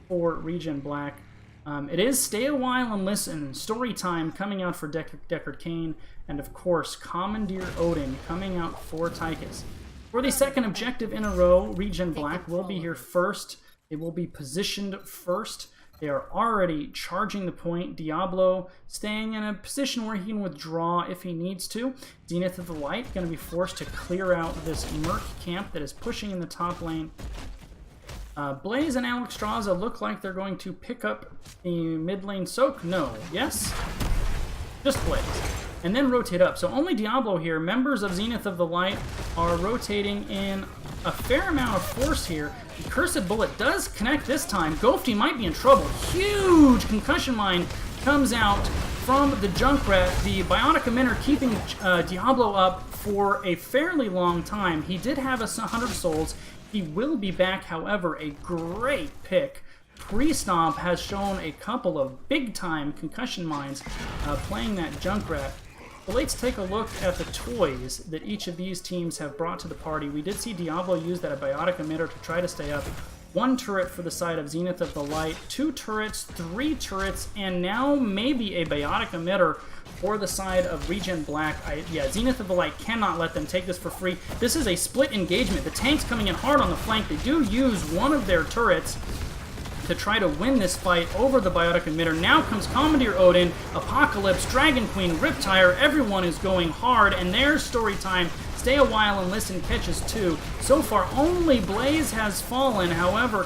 for ReGen Black. It is Stay a While and Listen, Story Time coming out for Deckard Cain, and of course Commandeer Odin coming out for Tychus. For the second objective in a row, ReGen Black will be here first. They will be positioned first They are already charging the point. Diablo staying in a position where he can withdraw if he needs to. Zenith of the Light going to be forced to clear out this Merc camp that is pushing in the top lane. Blaze and Alexstrasza look like they're going to pick up the mid lane soak. No. Yes? Just Blaze. And then rotate up. So only Diablo here. Members of Zenith of the Light are rotating in a fair amount of force here. The Cursed Bullet does connect this time. Ghosty might be in trouble. Huge concussion mine comes out from the Junkrat. The Bionic Emitter keeping Diablo up for a fairly long time. He did have 100 souls. He will be back, however, a great pick. Pre-Stomp has shown a couple of big-time concussion mines playing that Junkrat. But let's take a look at the toys that each of these teams have brought to the party. We did see Diablo use that Biotic Emitter to try to stay up. 1 turret for the side of Zenith of the Light, 2 turrets, 3 turrets, and now maybe a Biotic Emitter for the side of ReGen Black. Yeah, Zenith of the Light cannot let them take this for free. This is a split engagement. The tank's coming in hard on the flank. They do use one of their turrets to try to win this fight over the Biotic Emitter. Now comes Commandeer Odin, Apocalypse, Dragon Queen, Riptire. Everyone is going hard, and there's story time. Stay a while and listen catches 2. So far, only Blaze has fallen. However,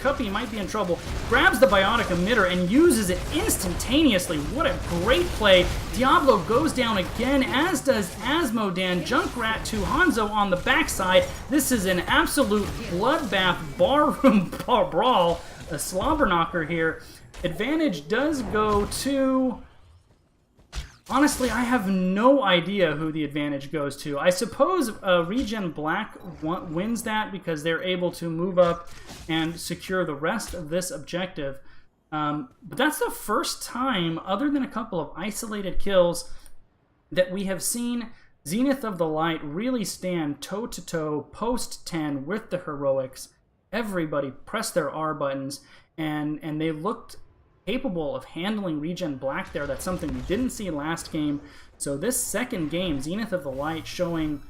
Cuppy might be in trouble. Grabs the Biotic Emitter and uses it instantaneously. What a great play. Diablo goes down again, as does Asmodan. Junkrat to Hanzo on the backside. This is an absolute bloodbath barroom brawl. A slobber knocker here. Advantage does go to... Honestly, I have no idea who the advantage goes to. I suppose ReGen Black wins that because they're able to move up and secure the rest of this objective. But that's the first time, other than a couple of isolated kills, that we have seen Zenith of the Light really stand toe-to-toe post-10 with the Heroics. Everybody pressed their R buttons, and they looked capable of handling ReGen Black there. That's something we didn't see last game. So this second game, Zenith of the Light showing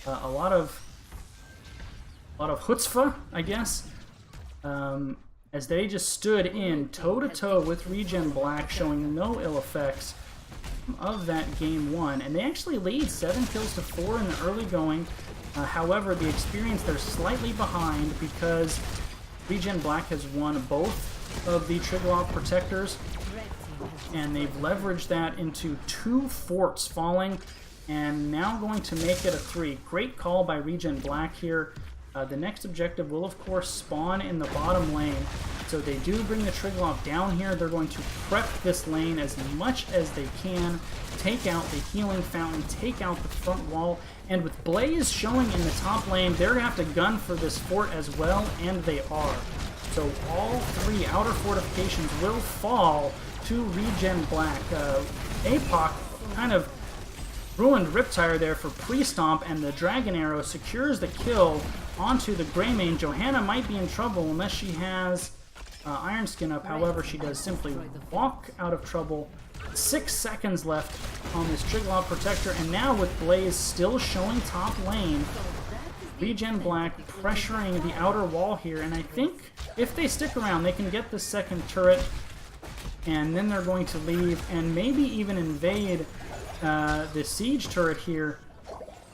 a lot of chutzpah, I guess, as they just stood in toe-to-toe with ReGen Black, showing no ill effects of that game 1. And they actually lead 7 kills to 4 in the early going. However, the experience, they're slightly behind because ReGen Black has won both of the Triglav Protectors, and they've leveraged that into 2 forts falling, and now going to make it a 3. Great call by ReGen Black here. The next objective will, of course, spawn in the bottom lane. So they do bring the Triglav down here. They're going to prep this lane as much as they can, take out the healing fountain, take out the front wall, and with Blaze showing in the top lane, they're going to have to gun for this fort as well, and they are. So all 3 outer fortifications will fall to ReGen Black. APOC kind of ruined Riptire there for pre-stomp, and the Dragon Arrow secures the kill onto the Greymane. Johanna might be in trouble unless she has Iron Skin up. However, she does simply walk out of trouble. 6 seconds left on this Triglav Protector, and now with Blaze still showing top lane, ReGen Black pressuring the outer wall here, and I think if they stick around, they can get the second turret, and then they're going to leave and maybe even invade the siege turret here.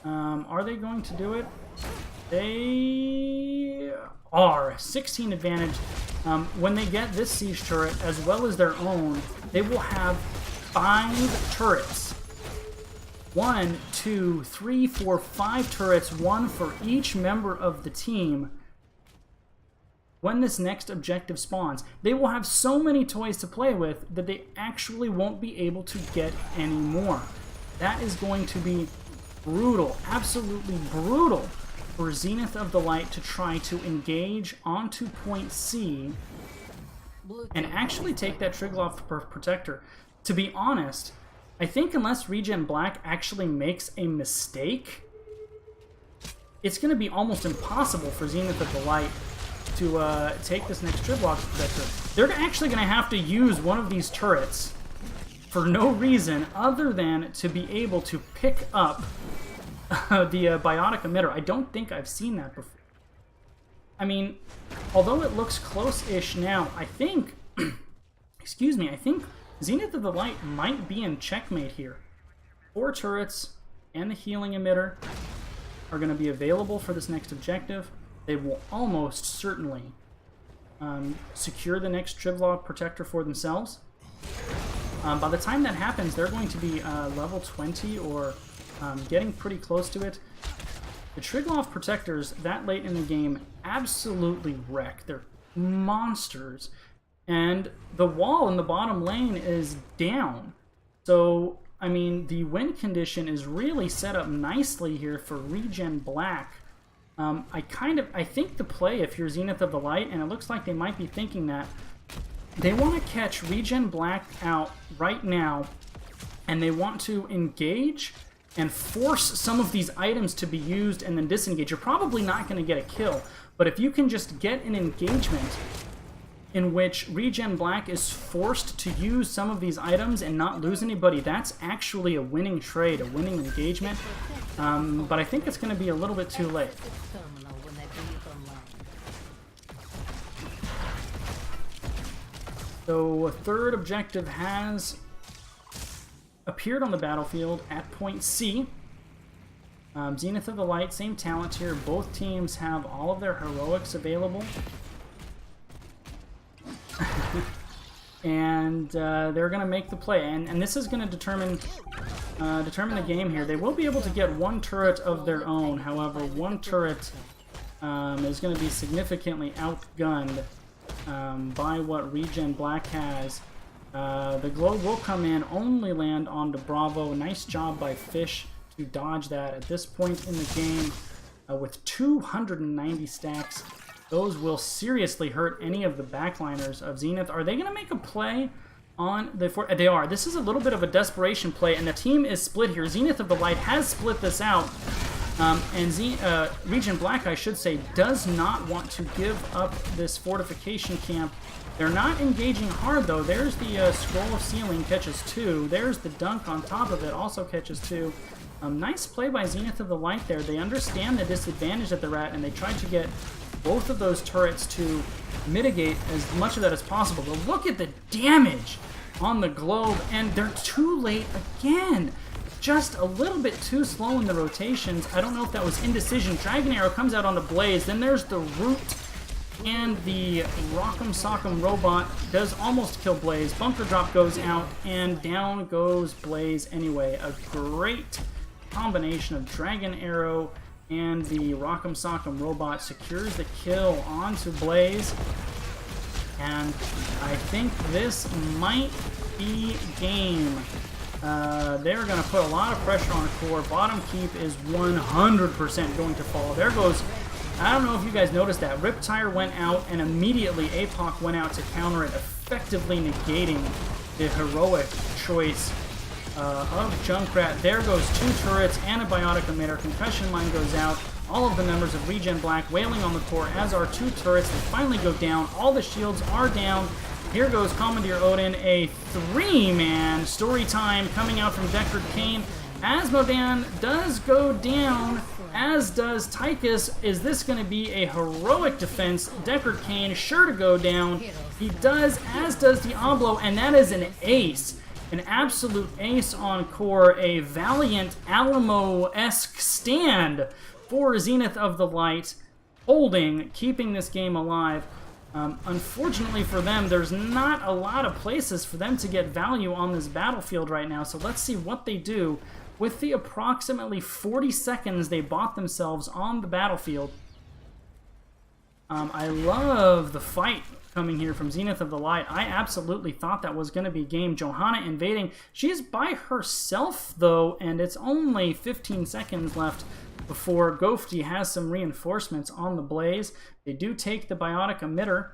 Are they going to do it? They are. 16 advantage. When they get this siege turret, as well as their own, they will have 5 turrets. 1, 2, 3, 4, 5 turrets, 1 for each member of the team. When this next objective spawns, they will have so many toys to play with that they actually won't be able to get any more. That is going to be brutal, absolutely brutal for Zenith of the Light to try to engage onto point C and actually take that Triglav Protector. To be honest, I think unless ReGen Black actually makes a mistake, it's going to be almost impossible for Zenith of the Light to take this next Triglav Protector. They're actually going to have to use one of these turrets for no reason other than to be able to pick up the Biotic Emitter. I don't think I've seen that before. I mean, although it looks close-ish now, I think excuse me, I think Zenith of the Light might be in checkmate here. 4 turrets and the healing emitter are going to be available for this next objective. They will almost certainly secure the next Trivlog protector for themselves. By the time that happens, they're going to be level 20 or getting pretty close to it. The Triglav protectors that late in the game absolutely wreck. They're monsters. And the wall in the bottom lane is down. So, I mean, the win condition is really set up nicely here for ReGen Black. I think the play, if you're Zenith of the Light, and it looks like they might be thinking that, they want to catch ReGen Black out right now, and they want to engage and force some of these items to be used and then disengage. You're probably not going to get a kill, but if you can just get an engagement in which ReGen Black is forced to use some of these items and not lose anybody, that's actually a winning trade, a winning engagement. But I think it's going to be a little bit too late. So a third objective has appeared on the battlefield at point C. Zenith of the Light, same talent here. Both teams have all of their heroics available. And they're going to make the play. And this is going to determine the game here. They will be able to get 1 turret of their own. However, 1 turret is going to be significantly outgunned by what ReGen Black has. The globe will come in, only land onto Bravo. Nice job by Fish to dodge that at this point in the game. With 290 stacks, those will seriously hurt any of the backliners of Zenith. Are they going to make a play on the... They are. This is a little bit of a desperation play, and the team is split here. Zenith of the Light has split this out. ReGen Black, I should say, does not want to give up this fortification camp. They're not engaging hard, though. There's the Scroll of Sealing, catches 2. There's the Dunk on top of it, also catches 2. Nice play by Zenith of the Light there. They understand the disadvantage that they're at, and they try to get both of those turrets to mitigate as much of that as possible. But look at the damage on the globe, and they're too late again. Just a little bit too slow in the rotations. I don't know if that was indecision. Dragon Arrow comes out on the Blaze. Then there's the Root, and the Rock'em Sock'em Robot does almost kill Blaze. Bunker Drop goes out, and down goes Blaze anyway. A great combination of Dragon Arrow and the Rock'em Sock'em Robot secures the kill onto Blaze. And I think this might be game. They're going to put a lot of pressure on Core. Bottom keep is 100% going to fall. There goes, I don't know if you guys noticed that. Riptire went out, and immediately APOC went out to counter it, effectively negating the heroic choice of Junkrat. There goes 2 turrets and a biotic emitter. Concussion mine goes out. All of the members of ReGen Black wailing on the core, as are 2 turrets. They finally go down. All the shields are down. Here goes Commandeer Odin, a 3-man story time coming out from Deckard Cain. Asmodan does go down, as does Tychus. Is this going to be a heroic defense? Deckard Cain sure to go down. He does, as does Diablo, and that is an ace. An absolute ace on core. A valiant Alamo-esque stand for Zenith of the Light, holding, keeping this game alive. Unfortunately for them, there's not a lot of places for them to get value on this battlefield right now, so let's see what they do with the approximately 40 seconds they bought themselves on the battlefield. I love the fight coming here from Zenith of the Light. I absolutely thought that was going to be game. Johanna invading. She is by herself, though, and it's only 15 seconds left before Gofty has some reinforcements on the Blaze. They do take the biotic emitter.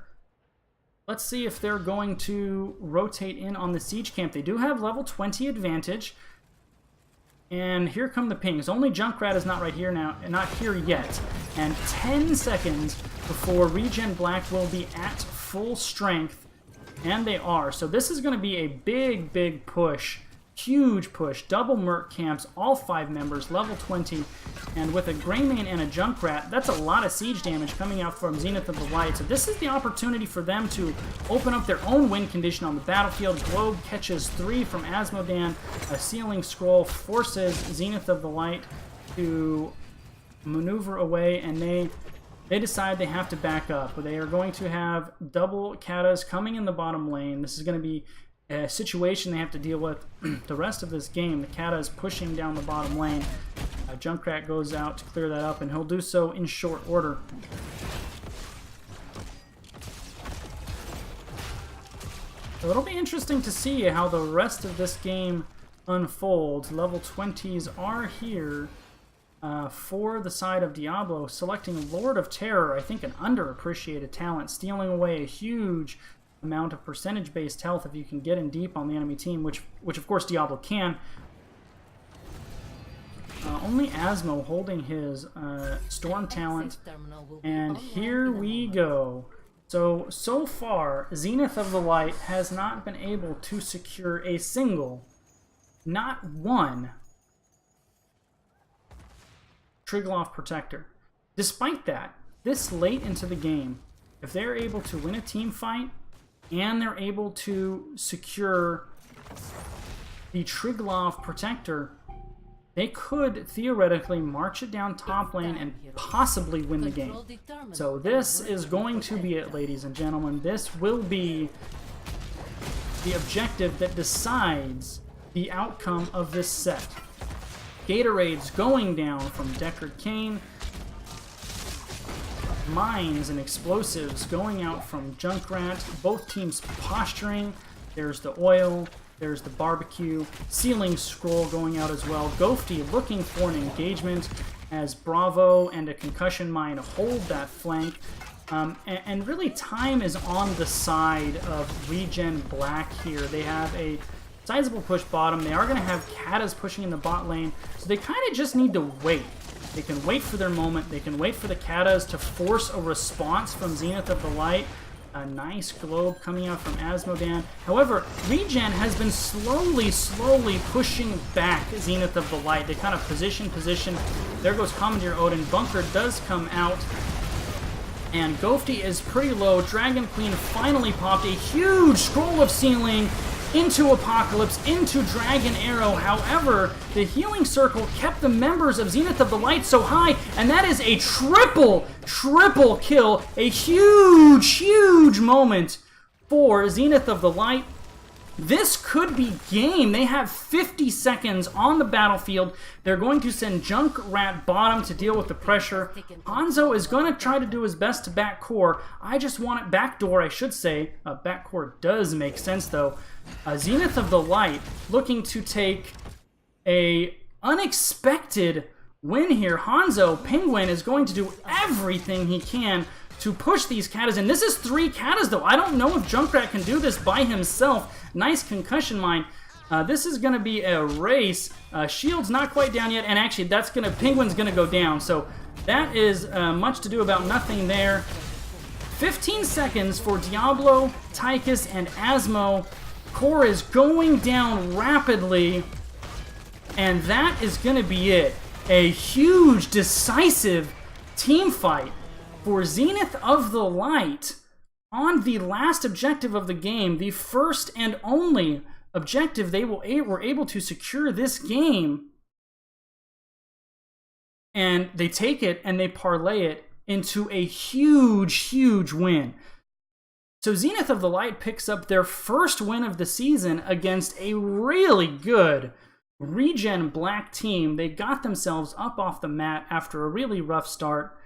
Let's see if they're going to rotate in on the siege camp. They do have level 20 advantage. And here come the pings. Only Junkrat is not right here now, not here yet. And 10 seconds before ReGen Black will be at full strength. And they are. So this is going to be a big, big push huge push, double Merc camps, all 5 members, level 20, and with a Greymane and a Junkrat, that's a lot of siege damage coming out from Zenith of the Light. So this is the opportunity for them to open up their own win condition on the battlefield. Globe catches 3 from Asmodan, a Sealing Scroll forces Zenith of the Light to maneuver away, and they decide they have to back up. They are going to have double katas coming in the bottom lane. This is going to be a situation they have to deal with the rest of this game. The kata is pushing down the bottom lane. Junkrat goes out to clear that up, and he'll do so in short order. So it'll be interesting to see how the rest of this game unfolds. Level 20s are here for the side of Diablo, selecting Lord of Terror, I think an underappreciated talent, stealing away a huge amount of percentage-based health if you can get in deep on the enemy team, which of course Diablo can. Only Asmo holding his Storm talent, and here we go. So far, Zenith of the Light has not been able to secure a single, not one, Triglav Protector. Despite that, this late into the game, if they're able to win a team fight, and they're able to secure the Triglav Protector, they could theoretically march it down top lane and possibly win the game. So this is going to be it, ladies and gentlemen. This will be the objective that decides the outcome of this set. Gatorades going down from Deckard Cain. Mines and explosives going out from Junkrat. Both teams posturing. There's the oil. There's the barbecue. Sealing Scroll going out as well. Ghosty looking for an engagement as Bravo and a concussion mine hold that flank. And really time is on the side of ReGen Black here. They have a sizable push bottom. They are going to have Katas pushing in the bot lane. So they kind of just need to wait. They can wait for their moment. They can wait for the Katas to force a response from Zenith of the Light. A nice globe coming out from Asmodan. However, ReGen has been slowly pushing back Zenith of the Light. They kind of position. There goes Commandeer Odin. Bunker does come out. And Ghosty is pretty low. Dragon Queen finally popped a huge Scroll of Sealing into Apocalypse, into Dragon Arrow. However, the Healing Circle kept the members of Zenith of the Light so high, and that is a triple kill. A huge moment for Zenith of the Light. This could be game. They have 50 seconds on the battlefield. They're going to send Junkrat bottom to deal with the pressure. Hanzo is going to try to do his best to backcore. I just want it backdoor, I should say. Backcore does make sense, though. Zenith of the Light looking to take a unexpected win here. Hanzo, Penguin, is going to do everything he can to push these Katas in. This is 3 Katas, though. I don't know if Junkrat can do this by himself. Nice concussion mine. This is going to be a race. Shield's not quite down yet, and actually, Penguin's going to go down. So that is much to do about nothing there. 15 seconds for Diablo, Tychus, and Asmo. Core is going down rapidly, and that is going to be it. A huge, decisive team fight for Zenith of the Light on the last objective of the game, the first and only objective they were able to secure this game. And they take it and they parlay it into a huge win. So Zenith of the Light picks up their first win of the season against a really good ReGen Black team. They got themselves up off the mat after a really rough start.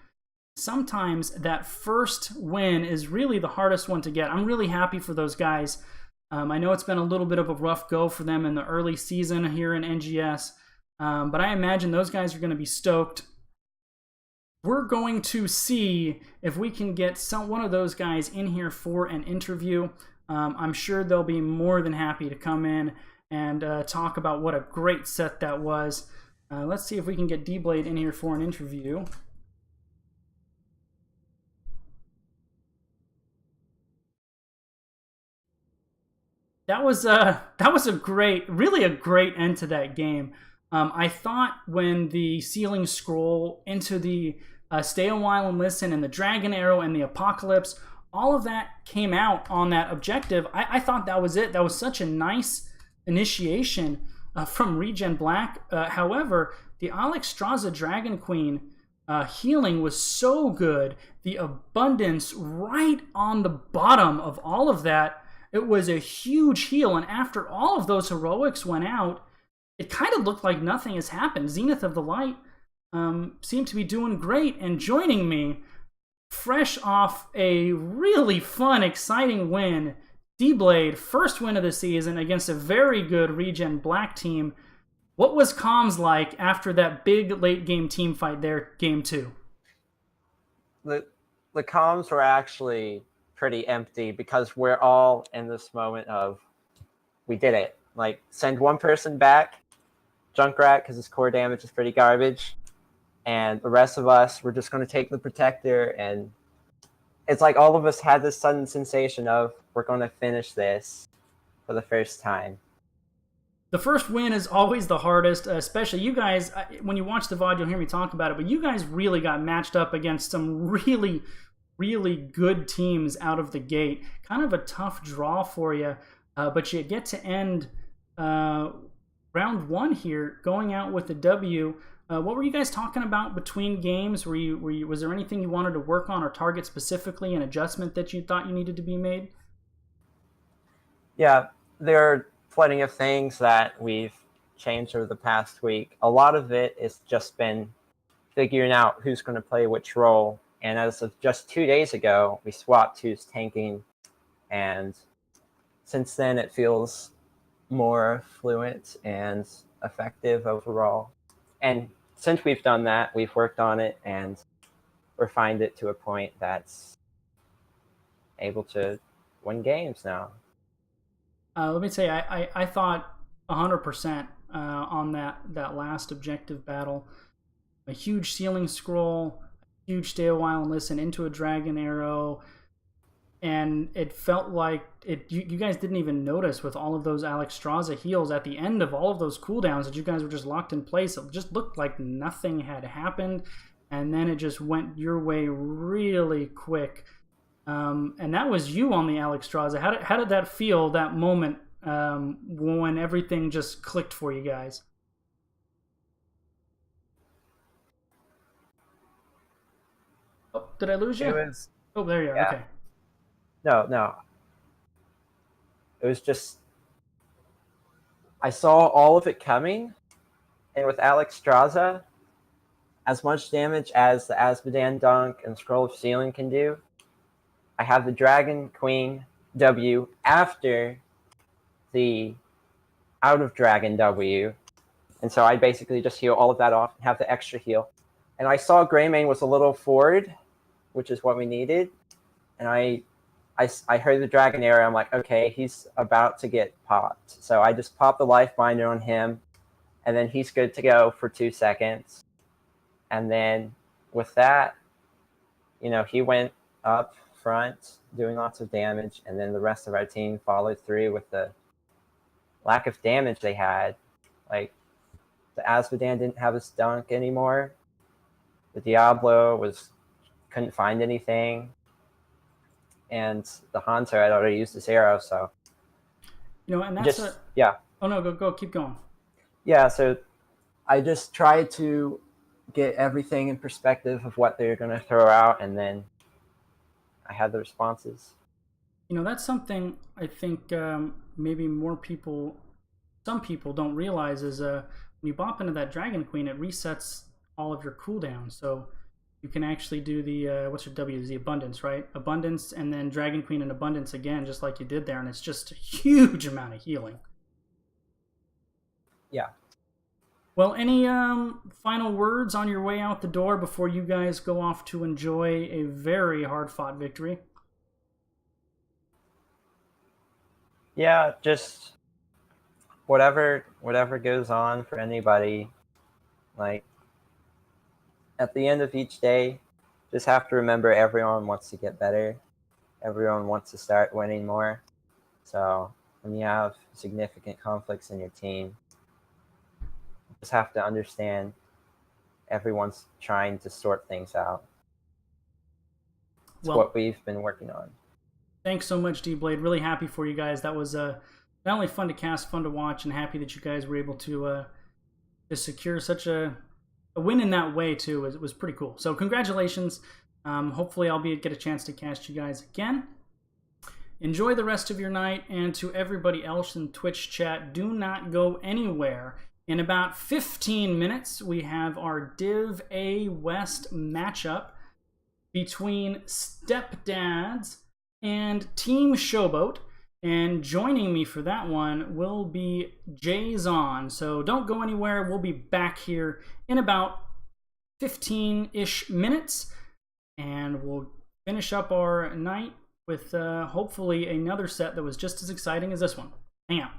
Sometimes that first win is really the hardest one to get. I'm really happy for those guys. I know it's been a little bit of a rough go for them in the early season here in NGS, but I imagine those guys are going to be stoked. We're going to see if we can get one of those guys in here for an interview. I'm sure they'll be more than happy to come in and talk about what a great set that was. Let's see if we can get D-Blade in here for an interview. that was really a great end to that game. I thought when the ceiling scroll into the stay a while and listen and the dragon arrow and the apocalypse, all of that came out on that objective. I thought that was it. That was such a nice initiation from ReGen Black. However, the Alex Straza Dragon Queen healing was so good. The abundance right on the bottom of all of that, it was a huge heal. And after all of those heroics went out, it kind of looked like nothing has happened. Zenith of the Light seemed to be doing great. And joining me, fresh off a really fun, exciting win, D-Blade, first win of the season against a very good ReGen Black team. What was comms like after that big late game team fight there, game 2? The comms were actually pretty empty because we're all in this moment of we did it. Like, send one person back, Junkrat, because his core damage is pretty garbage, and the rest of us, we're just going to take the Protector, and it's like all of us had this sudden sensation of we're going to finish this for the first time. The first win is always the hardest, especially you guys. When you watch the VOD, you'll hear me talk about it, but you guys really got matched up against some really, really good teams out of the gate. Kind of a tough draw for you, but you get to end round 1 here, going out with the W. What were you guys talking about between games? Was there anything you wanted to work on or target specifically, an adjustment that you thought you needed to be made? Yeah, there are plenty of things that we've changed over the past week. A lot of it has just been figuring out who's going to play which role. And as of just 2 days ago, we swapped who's tanking. And since then, it feels more fluent and effective overall. And since we've done that, we've worked on it and refined it to a point that's able to win games now. Let me say, I thought 100% on that last objective battle. A huge ceiling scroll, a huge stay a while and listen into a dragon arrow, and it felt like you guys didn't even notice with all of those Alex Straza heals at the end of all of those cooldowns that you guys were just locked in place. It just looked like nothing had happened, and then it just went your way really quick. And that was you on the Alex Straza. How did that feel, that moment, when everything just clicked for you guys? Oh, did I lose you? Oh, there you are. Yeah. Okay. No. It was just, I saw all of it coming, and with Alex Straza, as much damage as the Azmodan Dunk and Scroll of Sealing can do, I have the Dragon Queen W after the Out of Dragon W, and so I basically just heal all of that off and have the extra heal. And I saw Greymane was a little forward, which is what we needed, and I heard the Dragon Arrow. I'm like, okay, he's about to get popped. So I just popped the Life Binder on him, and then he's good to go for 2 seconds. And then with that, he went up front doing lots of damage, and then the rest of our team followed through with the lack of damage they had. Like, the Azmodan didn't have his dunk anymore. The Diablo couldn't find anything. And the Hunter had already used his arrow, so and that's yeah. Oh no, go keep going. Yeah, so I just tried to get everything in perspective of what they're going to throw out, and then I had the responses. That's something I think maybe some people don't realize is when you bop into that Dragon Queen, it resets all of your cooldowns. So you can actually do the, what's your W? The Abundance, right? Abundance, and then Dragon Queen and Abundance again, just like you did there, and it's just a huge amount of healing. Yeah. Well, any final words on your way out the door before you guys go off to enjoy a very hard-fought victory? Yeah, just whatever goes on for anybody, like, at the end of each day, just have to remember everyone wants to get better. Everyone wants to start winning more. So when you have significant conflicts in your team. You just have to understand everyone's trying to sort things out. It's what we've been working on. Thanks so much, D-Blade. Really happy for you guys. That was not only fun to cast, fun to watch, and happy that you guys were able to secure such a win in that way too. It was pretty cool. So congratulations. Hopefully I'll get a chance to cast you guys again. Enjoy the rest of your night, and to everybody else in Twitch chat, do not go anywhere. In about 15 minutes, we have our Div A West matchup between Stepdads and Team Showboat. And joining me for that one will be Jayzon. So don't go anywhere. We'll be back here in about 15-ish minutes. And we'll finish up our night with hopefully another set that was just as exciting as this one. Hang out.